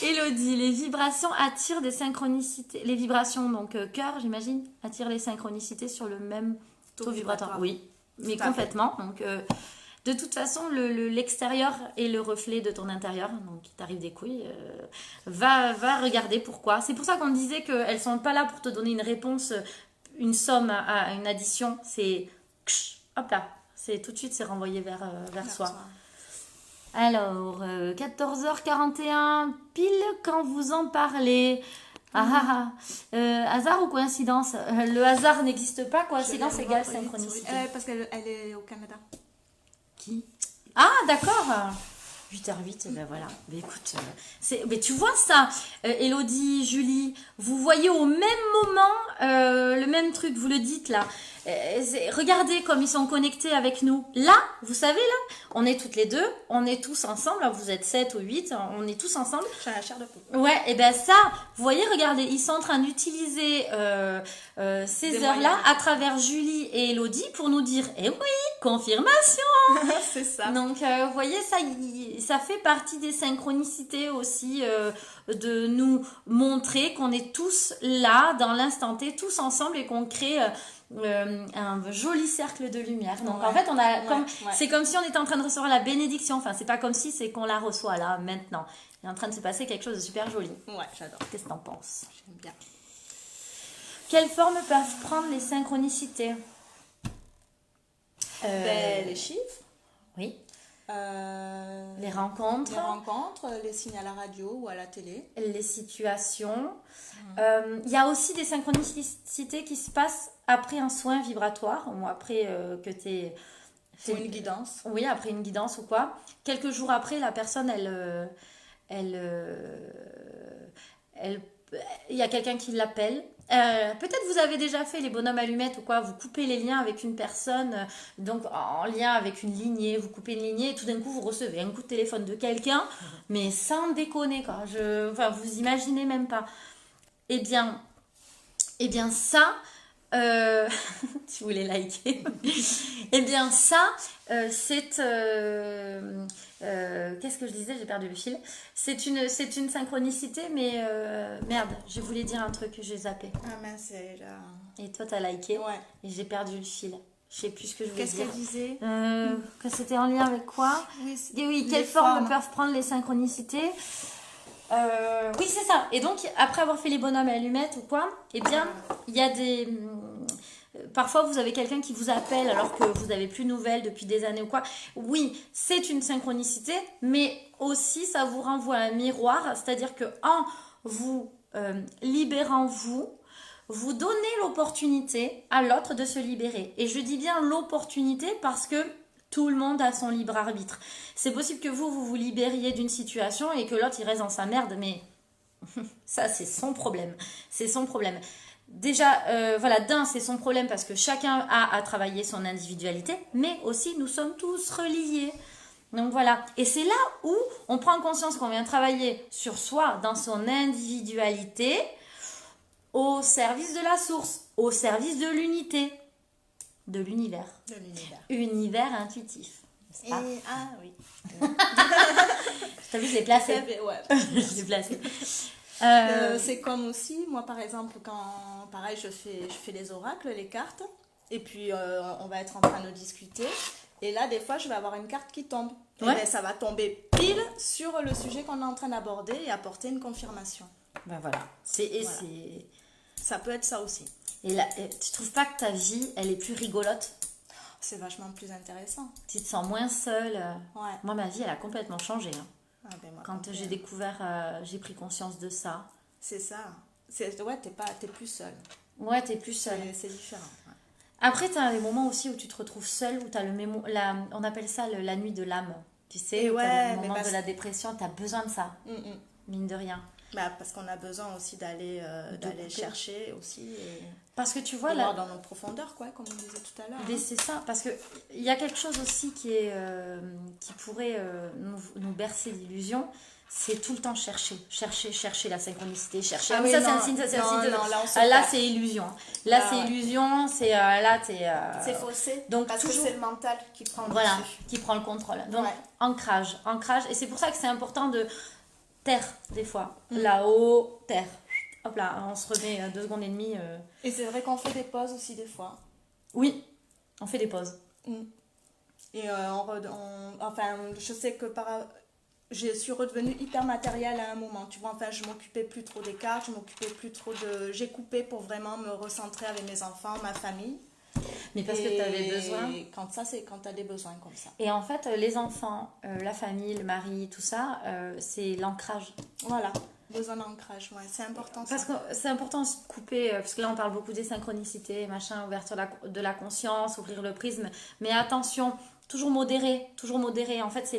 Elodie, les vibrations attirent des synchronicités. Les vibrations, donc cœur, j'imagine, attirent les synchronicités sur le même taux vibratoire. Oui, mais Tout à complètement. Donc de toute façon, l'extérieur est le reflet de ton intérieur. Donc il t'arrive des couilles. Va regarder pourquoi. C'est pour ça qu'on disait qu'elles sont pas là pour te donner une réponse, une somme à une addition. C'est hop là. C'est tout de suite c'est renvoyé vers soi. Alors, 14h41, pile quand vous en parlez. Hasard ou coïncidence? Le hasard n'existe pas, coïncidence égale synchronicité. Parce qu'elle est au Canada. Qui? Ah, d'accord. 8h08, ben voilà. Mais écoute, mais tu vois ça, Elodie, Julie, vous voyez au même moment le même truc, vous le dites là. Regardez comme ils sont connectés avec nous. Là, vous savez, là, on est toutes les deux, on est tous ensemble. Là, vous êtes 7 ou 8, on est tous ensemble. J'ai la chair de poule. Ouais, et ben ça, vous voyez, regardez, ils sont en train d'utiliser ces Des heures-là moyens. à travers Julie et Elodie pour nous dire, eh oui, confirmation. C'est ça. Donc, vous voyez, ça fait partie des synchronicités aussi, de nous montrer qu'on est tous là, dans l'instant T, tous ensemble et qu'on crée un joli cercle de lumière. Donc, en fait, c'est comme si on était en train de recevoir la bénédiction. Enfin, c'est pas comme si, c'est qu'on la reçoit là, maintenant. Il est en train de se passer quelque chose de super joli. Ouais, j'adore. Qu'est-ce que t'en penses? J'aime bien. Quelles formes peuvent prendre les synchronicités? Les chiffres. Oui. Les Les rencontres. les signes à la radio ou à la télé. Les situations. Il y a aussi des synchronicités qui se passent après un soin vibratoire, ou après que tu es fait Ou une guidance. Oui, après une guidance ou quoi. Quelques jours après, la personne, il y a quelqu'un qui l'appelle. Peut-être vous avez déjà fait les bonhommes allumettes ou quoi, vous coupez les liens avec une personne, donc en lien avec une lignée, vous coupez une lignée et tout d'un coup vous recevez un coup de téléphone de quelqu'un, mais sans déconner quoi, vous imaginez même pas. Eh bien ça, si vous voulez liker, eh bien ça, c'est... qu'est-ce que je disais? J'ai perdu le fil. C'est une synchronicité, mais merde, je voulais dire un truc, j'ai zappé. Ah mince, c'est là. Et toi, t'as liké, Ouais. et j'ai perdu le fil. Je sais plus ce que je voulais Qu'est-ce dire. qu'elle disait? Que c'était en lien avec quoi? Oui, Et oui, les quelles formes formes. peuvent prendre les synchronicités? Oui, c'est ça. Et donc, après avoir fait les bonhommes à allumettes ou quoi, eh bien, il y a des... Parfois, vous avez quelqu'un qui vous appelle alors que vous n'avez plus de nouvelles depuis des années ou quoi. Oui, c'est une synchronicité, mais aussi, ça vous renvoie un miroir. C'est-à-dire que en vous libérant vous donnez l'opportunité à l'autre de se libérer. Et je dis bien l'opportunité parce que tout le monde a son libre arbitre. C'est possible que vous libériez d'une situation et que l'autre, il reste dans sa merde, mais ça, c'est son problème. C'est son problème. Déjà, c'est son problème parce que chacun a à travailler son individualité, mais aussi, nous sommes tous reliés. Donc voilà. Et c'est là où on prend conscience qu'on vient travailler sur soi, dans son individualité, au service de la source, au service de l'unité, de l'univers. De l'univers. Univers intuitif. n'est-ce pas? Ah oui. T'as vu, je l'ai placé. Ouais. Je l'ai placé. C'est comme aussi, moi par exemple, quand pareil, je fais les oracles, les cartes, et puis on va être en train de discuter, et là des fois je vais avoir une carte qui tombe. Ouais. Et ben, ça va tomber pile sur le sujet qu'on est en train d'aborder et apporter une confirmation. Ben voilà. Ça peut être ça aussi. Et là, tu trouves pas que ta vie, elle est plus rigolote? C'est vachement plus intéressant. Tu te sens moins seule? Ouais. Moi, ma vie, elle a complètement changé, hein. Ah ben, moi, Quand j'ai découvert, j'ai pris conscience de ça. C'est ça. Ouais, t'es plus seule. Ouais, t'es plus seule. C'est différent. Ouais. Après, t'as les moments aussi où tu te retrouves seule, où t'as on appelle ça la nuit de l'âme. Tu sais, Et où ouais, t'as le mais moment de la dépression, t'as besoin de ça, mine de rien. Bah, parce qu'on a besoin aussi d'aller chercher aussi et Parce que tu vois, voir dans nos profondeurs, quoi, comme on disait tout à l'heure. Hein. c'est ça, parce que il y a quelque chose aussi qui pourrait nous bercer d'illusions, c'est tout le temps chercher la synchronicité, chercher. Ah mais oui, ça, non, c'est un signe, ça, c'est un signe. non, là, on se là perd. c'est illusion. Là, Ah, c'est ouais. illusion, c'est là, t'es. C'est faussé, donc parce toujours- que c'est le mental qui prend le Voilà, dessus. qui prend le contrôle. Donc, Ouais. ancrage. Et c'est pour ça que c'est important de taire, des fois. Là-haut, taire. Hop là, on se remet 2 secondes et demie. Et c'est vrai qu'on fait des pauses aussi des fois. Oui, on fait des pauses. Et enfin, je sais que je suis redevenue hyper matérielle à un moment, tu vois, enfin, je m'occupais plus trop des cartes, je m'occupais plus trop j'ai coupé pour vraiment me recentrer avec mes enfants, ma famille. Mais parce que tu avais besoin. Et quand tu as des besoins comme ça. Et en fait, les enfants, la famille, le mari, tout ça, c'est l'ancrage. Voilà, besoin d'ancrage, ouais, c'est important ça. Parce que c'est important aussi de couper, parce que là on parle beaucoup des synchronicités, machin, ouverture de la conscience, ouvrir le prisme, mais attention, toujours modéré. En fait, c'est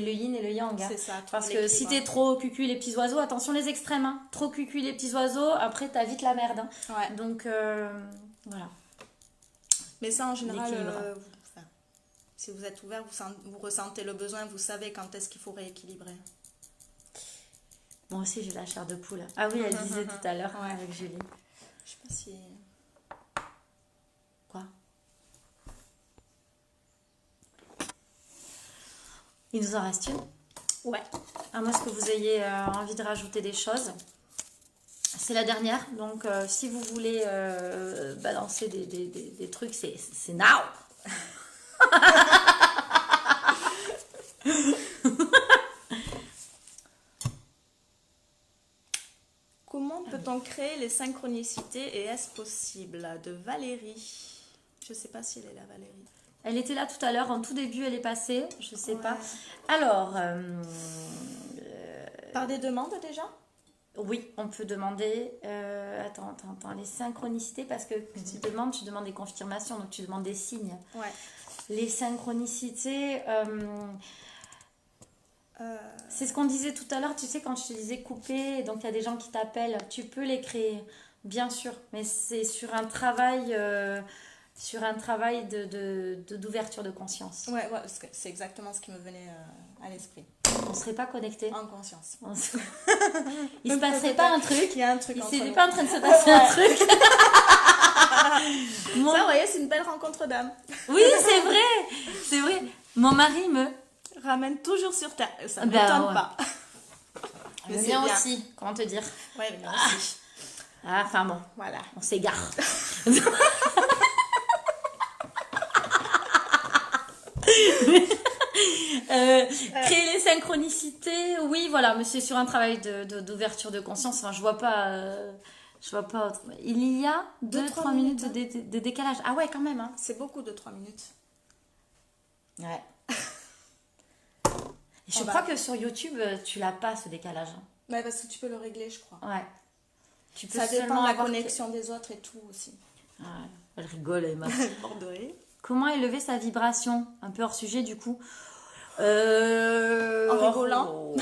le yin et le yang. Hein. C'est ça, parce que si t'es trop cucu les petits oiseaux, attention les extrêmes, hein. Trop cucu les petits oiseaux, après t'as vite la merde. Hein. Ouais. Donc voilà. Mais ça en général, L'équilibre. si vous êtes ouvert, vous ressentez le besoin, vous savez quand est-ce qu'il faut rééquilibrer. Moi aussi j'ai la chair de poule. Ah oui, elle disait tout à l'heure avec Julie. Je sais pas si... Quoi? Il nous en reste une? Ouais. À moins que vous ayez envie de rajouter des choses. C'est la dernière, donc si vous voulez balancer des trucs, c'est now. Comment peut-on créer les synchronicités et est-ce possible? De Valérie. Je sais pas si elle est là, Valérie. Elle était là tout à l'heure, en tout début elle est passée, je sais Ouais. pas. Alors, Par des demandes déjà? oui, on peut demander, attends, les synchronicités, parce que tu demandes des confirmations, donc tu demandes des signes. Ouais. Les synchronicités, c'est ce qu'on disait tout à l'heure, tu sais, quand je te disais couper, donc il y a des gens qui t'appellent, tu peux les créer, bien sûr, mais c'est sur un travail d'ouverture de conscience. Ouais, parce que c'est exactement ce qui me venait à l'esprit. On serait pas connectés. En conscience. Il se passerait pas un truc. Il y a un truc Il entre s'est nous. pas en train de se passer un truc. Ça, vous voyez, c'est une belle rencontre d'âme. Oui, c'est vrai. Mon mari me Ramène toujours sur terre. Ça ne Ben, m'étonne ouais. pas. me c'est vient bien. aussi. Comment te dire? Ouais, mais moi aussi. Ah, enfin bon, Voilà. on s'égare. Créer les synchronicités, oui, voilà, mais c'est sur un travail d'ouverture de conscience. Enfin, je vois pas autre. Il y a 2-3 minutes de décalage. Ah ouais, quand même. Hein. C'est beaucoup de 3 minutes. Ouais. Et je crois que sur YouTube, tu l'as pas ce décalage. Hein. Ouais, parce que tu peux le régler, je crois. Ouais. Tu peux Ça dépend seulement de la avoir connexion des autres et tout aussi. Ouais, elle rigole, Emma. Bordeaux. Comment élever sa vibration? Un peu hors sujet du coup. En rigolant.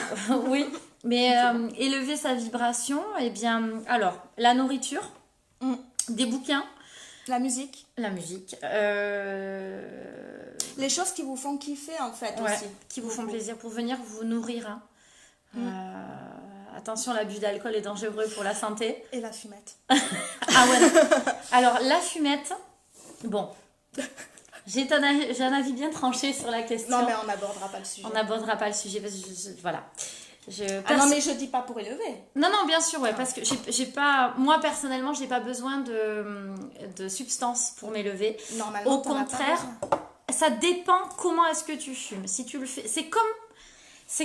Oui, mais élever sa vibration, eh bien, alors, la nourriture, des bouquins, La musique. la musique, Les choses qui vous font kiffer, en fait, ouais, aussi. qui vous font plaisir pour venir vous nourrir. Hein. Attention, l'abus d'alcool est dangereux pour la santé. Et la fumette. Ah ouais. Non. Alors, la fumette, bon, J'ai un avis bien tranché sur la question. Non, mais on n'abordera pas le sujet. On n'abordera pas le sujet parce que voilà. Non, mais je dis pas pour élever. Non, bien sûr, ouais, parce que j'ai pas, moi personnellement, j'ai pas besoin de substances pour m'élever. Normalement, au contraire, ça dépend comment est-ce que tu fumes. Si tu le fais, c'est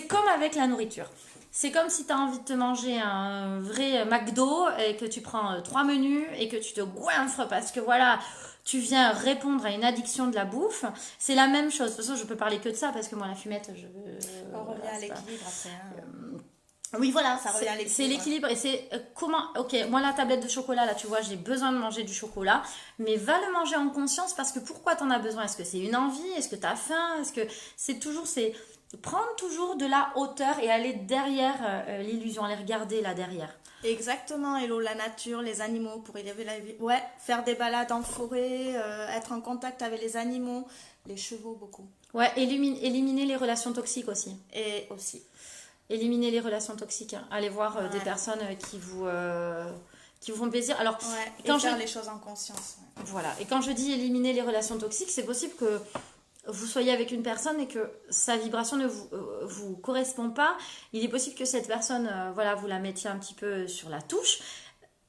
comme avec la nourriture. C'est comme si tu as envie de te manger un vrai McDo et que tu prends 3 menus et que tu te goinfres parce que voilà, tu viens répondre à une addiction de la bouffe. C'est la même chose. De toute façon, je peux parler que de ça parce que moi, la fumette, on revient à l'équilibre après. Oui, voilà, ça revient à l'équilibre. C'est l'équilibre et c'est comment. Ok, moi, la tablette de chocolat, là, tu vois, j'ai besoin de manger du chocolat, mais va le manger en conscience parce que pourquoi t'en as besoin? Est-ce que c'est une envie? Est-ce que t'as faim? Est-ce que c'est toujours. C'est prendre toujours de la hauteur et aller derrière l'illusion, aller regarder là derrière. Exactement, Hello, la nature, les animaux pour élever la vie. Ouais, faire des balades en forêt, être en contact avec les animaux, les chevaux beaucoup. Ouais, éliminer les relations toxiques aussi. Et aussi. Éliminer les relations toxiques. Allez voir des personnes qui vous font plaisir. Alors, quand faire les choses en conscience. Ouais. Voilà. Et quand je dis éliminer les relations toxiques, c'est possible que vous soyez avec une personne et que sa vibration ne vous correspond pas. Il est possible que cette personne, vous la mettiez un petit peu sur la touche.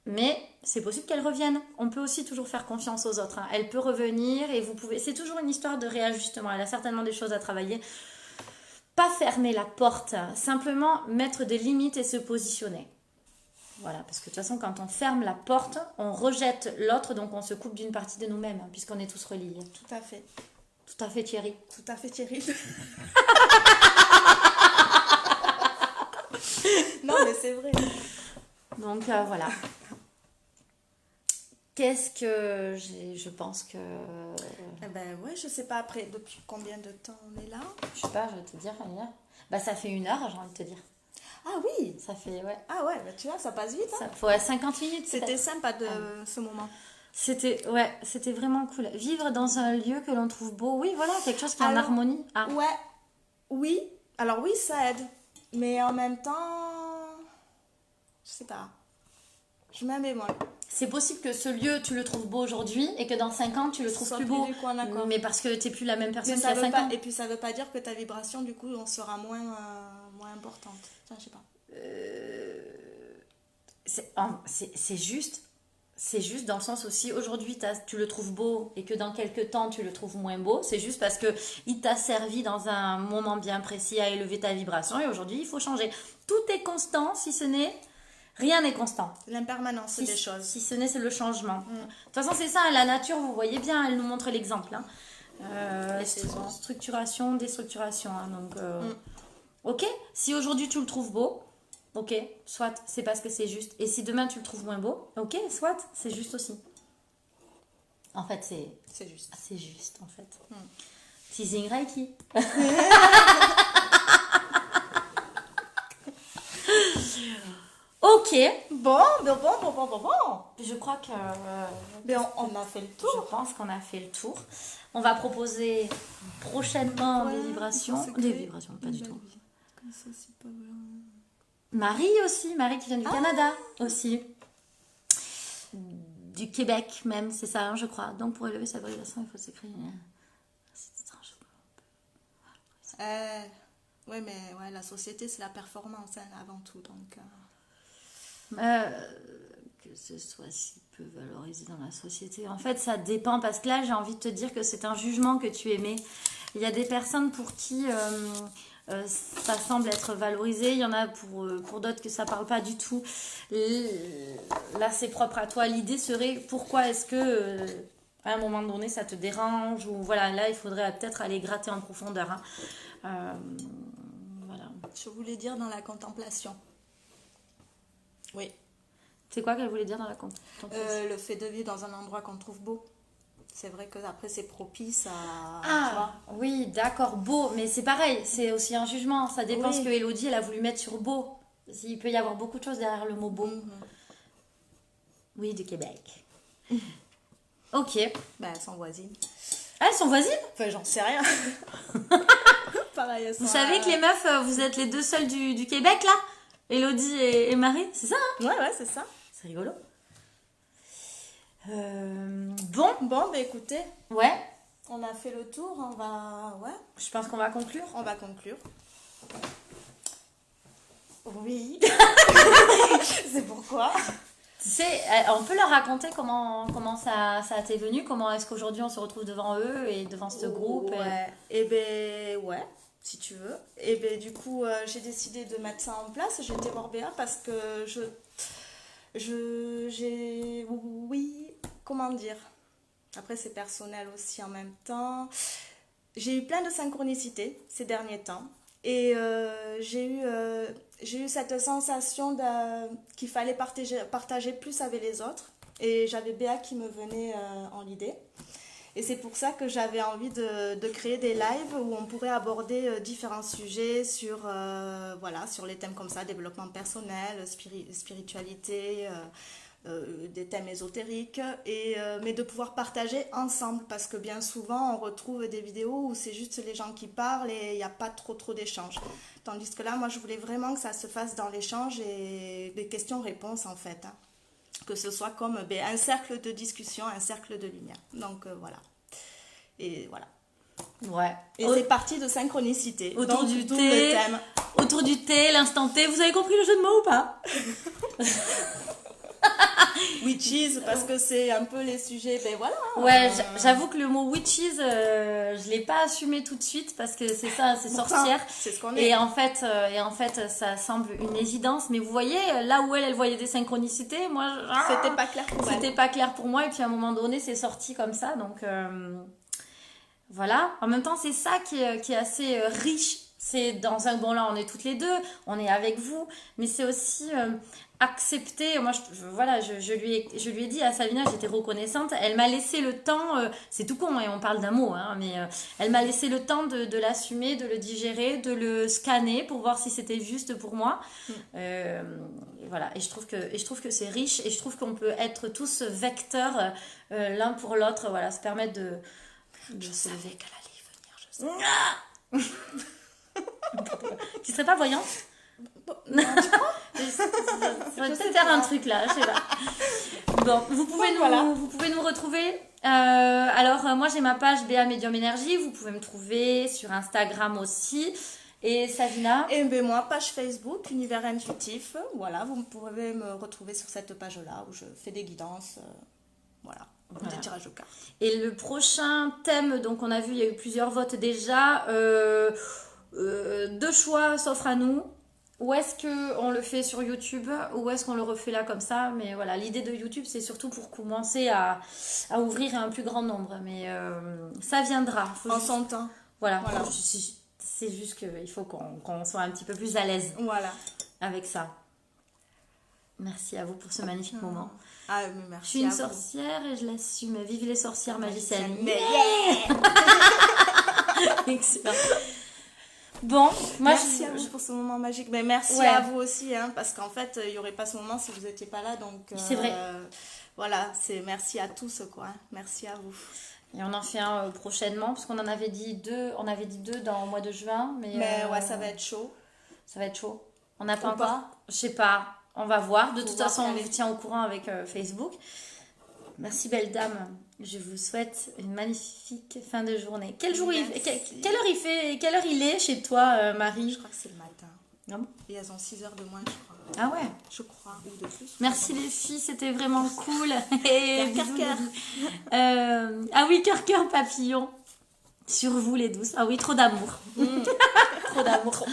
Mais c'est possible qu'elle revienne. On peut aussi toujours faire confiance aux autres. Hein. Elle peut revenir et vous pouvez... C'est toujours une histoire de réajustement. Elle a certainement des choses à travailler. Pas fermer la porte. Simplement mettre des limites et se positionner. Voilà, parce que de toute façon, quand on ferme la porte, on rejette l'autre, donc on se coupe d'une partie de nous-mêmes, hein, puisqu'on est tous reliés. Tout à fait. Tout à fait, Thierry. Tout à fait, Thierry. Non, mais c'est vrai. Donc, voilà. Qu'est-ce que je pense que... Eh ben ouais, je sais pas après depuis combien de temps on est là. Je sais pas, je vais te dire, Anna. Bah ça fait 1 heure, j'ai envie de te dire. Ah oui. Ça fait, ouais. Ah ouais, bah tu vois, ça passe vite. Hein. Ouais, 50 minutes. C'était sympa de ce moment. C'était vraiment cool. Vivre dans un lieu que l'on trouve beau, oui, voilà, quelque chose qui est en harmonie. Ah. Ouais, oui. Alors oui, ça aide. Mais en même temps, je sais pas. Je mets un bémol. C'est possible que ce lieu, tu le trouves beau aujourd'hui et que dans 5 ans, tu le trouves plus beau. Mais parce que tu n'es plus la même personne qu'il y a 5 ans. Et puis ça veut pas dire que ta vibration, du coup, on sera moins importante. Enfin, je sais pas. C'est juste. C'est juste dans le sens où si aujourd'hui tu le trouves beau et que dans quelques temps tu le trouves moins beau, c'est juste parce que il t'a servi dans un moment bien précis à élever ta vibration et aujourd'hui il faut changer. Tout est constant si ce n'est... Rien n'est constant. L'impermanence des choses. Si ce n'est, c'est le changement. De toute façon, c'est ça, la nature, vous voyez bien, elle nous montre l'exemple. Hein. Structuration, déstructuration. Hein, donc, ok, si aujourd'hui tu le trouves beau, ok, soit, c'est parce que c'est juste. Et si demain tu le trouves moins beau, ok, soit, c'est juste aussi. En fait, c'est juste. C'est juste, en fait. Teasing Reiki. Ok. Bon. Je crois que... on a fait le tour. Je pense qu'on a fait le tour. On va proposer prochainement des vibrations. Des vibrations, pas du tout. Ça, c'est pas vrai. Marie aussi, Marie qui vient du Canada aussi. Du Québec même, c'est ça, hein, je crois. Donc pour élever sa vibration, il faut s'écrire. C'est étrange. Ouais, mais ouais, la société, c'est la performance hein, avant tout. Donc, que ce soit si peu valorisé dans la société. En fait, ça dépend parce que là, j'ai envie de te dire que c'est un jugement que tu émets. Il y a des personnes pour qui ça semble être valorisé. Il y en a pour d'autres que ça parle pas du tout. Là, c'est propre à toi. L'idée serait pourquoi est-ce que à un moment donné, ça te dérange ou voilà. Là, il faudrait peut-être aller gratter en profondeur. Hein. Voilà. Je voulais dire dans la contemplation. Oui. C'est quoi qu'elle voulait dire dans la contemplation? Le fait de vivre dans un endroit qu'on trouve beau. C'est vrai que après c'est propice à... Ah, oui, d'accord, beau. Mais c'est pareil, c'est aussi un jugement. Ça dépend ce que Elodie, elle a voulu mettre sur beau. Il peut y avoir beaucoup de choses derrière le mot beau. Oui, du Québec. Ok. Bah, elles sont voisines. Ah, elles sont voisines? Enfin, j'en sais rien. Pareil, elles sont vous savez que les meufs, vous êtes les deux seules du Québec, là? Elodie et Marie, c'est ça, hein? Ouais, c'est ça. C'est rigolo. Bon, bah écoutez. Ouais. On a fait le tour, ouais, Je pense qu'on va conclure. on va conclure. Oui. C'est pourquoi. Tu sais, on peut leur raconter comment ça t'est venu, comment est-ce qu'aujourd'hui on se retrouve devant eux et devant ce groupe. Ouais. Et ben ouais, si tu veux. Et ben du coup, j'ai décidé de mettre ça en place. J'ai été voir Béa parce que oui, comment dire. Après, c'est personnel aussi en même temps. J'ai eu plein de synchronicités ces derniers temps. Et j'ai eu cette sensation qu'il fallait partager plus avec les autres. Et j'avais Béa qui me venait en l'idée. Et c'est pour ça que j'avais envie de créer des lives où on pourrait aborder différents sujets sur les thèmes comme ça, développement personnel, spiritualité, des thèmes ésotériques, mais de pouvoir partager ensemble parce que bien souvent on retrouve des vidéos où c'est juste les gens qui parlent et il n'y a pas trop d'échanges. Tandis que là, moi je voulais vraiment que ça se fasse dans l'échange et des questions-réponses en fait. Hein. Que ce soit comme un cercle de discussion, un cercle de lumière. Donc voilà. Et voilà. Ouais. Et c'est parti de synchronicité. Autour Donc, du d'où thé. le thème. Autour du thé, l'instant T. Vous avez compris le jeu de mots ou pas? Witches, parce que c'est un peu les sujets, ben voilà. Ouais, j'avoue que le mot witches, je l'ai pas assumé tout de suite parce que c'est ça, c'est sorcière. C'est ce qu'on est. Et en fait, ça semble une évidence. Mais vous voyez, là où elle voyait des synchronicités, moi, C'était pas clair pour elle. c'était pas clair pour moi. Et puis à un moment donné, c'est sorti comme ça. Donc voilà. En même temps, c'est ça qui est assez riche. C'est dans un bon là, on est toutes les deux, on est avec vous, mais c'est aussi accepter. Moi, je lui ai dit à Savina, j'étais reconnaissante. Elle m'a laissé le temps. C'est tout con, et on parle d'un mot, hein, mais elle m'a laissé le temps de l'assumer, de le digérer, de le scanner pour voir si c'était juste pour moi. Et voilà. Et je trouve que c'est riche, et je trouve qu'on peut être tous vecteurs l'un pour l'autre. Voilà, se permettre de Je savais qu'elle allait venir, je savais. Tu serais pas voyante? Non, tu crois? Ça va peut-être faire un truc là, je sais pas. Bon, vous pouvez nous retrouver. Alors, moi j'ai ma page Béa Medium Énergie. Vous pouvez me trouver sur Instagram aussi. Et Savina? Et ben moi, page Facebook, Univers Intuitif. Voilà, vous pouvez me retrouver sur cette page-là où je fais des guidances. Voilà. Des tirages de cartes. Et le prochain thème, donc on a vu, il y a eu plusieurs votes déjà. Deux choix s'offrent à nous. Ou est-ce qu'on le fait sur YouTube ou est-ce qu'on le refait là comme ça? Mais voilà, l'idée de YouTube, c'est surtout pour commencer à ouvrir à un plus grand nombre. Mais ça viendra. En son temps. Voilà. C'est juste qu'il faut qu'on soit un petit peu plus à l'aise avec ça. Merci à vous pour ce magnifique moment. Ah, mais merci. Je suis une sorcière et je l'assume. Vive les sorcières magiciennes. Mais yeah. Excellent. Bon, merci à vous pour ce moment magique. Mais merci à vous aussi, hein, parce qu'en fait, il n'y aurait pas ce moment si vous n'étiez pas là. Donc, c'est vrai. Voilà, c'est merci à tous, quoi. Merci à vous. Et on en fait un prochainement, parce qu'on en avait dit deux. On avait dit deux dans le mois de juin. Mais ouais, ça va être chaud. Ça va être chaud. On n'a pas encore. Je sais pas. On va voir. De toute façon, on vous tient au courant avec Facebook. Merci, belle dame. Je vous souhaite une magnifique fin de journée. Quelle heure il est chez toi, Marie? Je crois que c'est le matin. Ah bon? Et elles ont 6 heures de moins, je crois. Ah ouais? Je crois, ou de plus. Merci les filles, c'était vraiment cool. Et cœur. Ah oui, cœur papillon. Sur vous les douces. Ah oui, trop d'amour. Trop d'amour.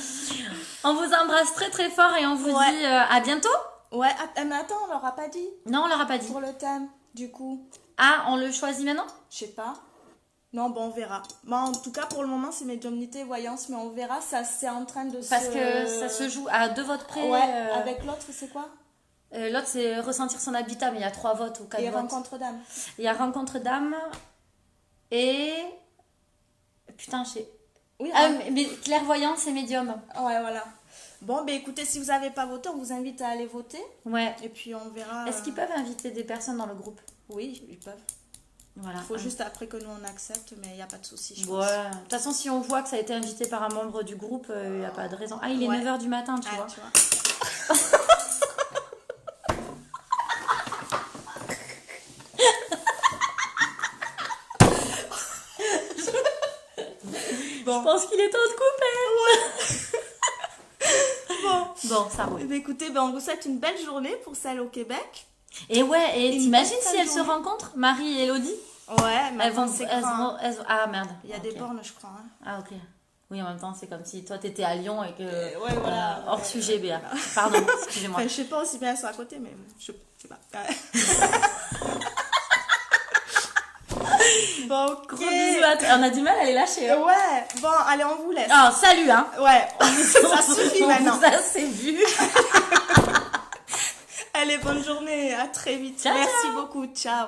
On vous embrasse très très fort et on vous dit à bientôt. Ouais, mais attends, on leur a pas dit. Non, on leur a pas dit. Pour le thème, du coup. Ah, on le choisit maintenant? Je sais pas. Non, bon, on verra. Bon, en tout cas, pour le moment, c'est médiumnité et voyance, mais on verra. Ça, c'est en train de Parce que ça se joue à 2 votes près. Ouais, avec l'autre, c'est quoi? L'autre, c'est ressentir son habitat, mais il y a 3 votes ou 4 votes. Et rencontre d'âme. Il y a rencontre d'âme et... Putain, je sais... Oui, mais clairvoyance et médium. Ouais, voilà. Bon, ben écoutez, si vous n'avez pas voté, on vous invite à aller voter. Ouais. Et puis on verra... Est-ce qu'ils peuvent inviter des personnes dans le groupe? Oui, ils peuvent. Voilà. Il faut juste après que nous on accepte, mais il n'y a pas de souci, je pense. Ouais. De toute façon, si on voit que ça a été invité par un membre du groupe, il n'y a pas de raison. Ah, il est 9h du matin, tu vois. Tu vois. Bon. Je pense qu'il est temps de couper. Bon. Bon, ça roule. Eh bien, écoutez, on vous souhaite une belle journée pour celle au Québec. Et ouais, et Une t'imagines belle si elles se journée. rencontrent, Marie et Elodie? Ouais, mais Elles vont, c'est elles grand, hein. vont, ah merde. Il y a des Ok. bornes, je crois. Hein. Ah ok. Oui, en même temps, c'est comme si toi t'étais à Lyon et que. Ouais, voilà. Hors Ouais, sujet, Béa. voilà. Pardon, excusez-moi. Enfin, je sais pas aussi bien elles sont à côté, mais je sais pas. Ouais. Bon, ok. Gros bisous à toi. On a du mal à les lâcher. Hein. Ouais, bon, allez, on vous laisse. Oh, salut, hein. Ouais, ça suffit On maintenant. vous a assez vu. Allez, bonne journée, à très vite. Ciao, Merci ciao. beaucoup, ciao.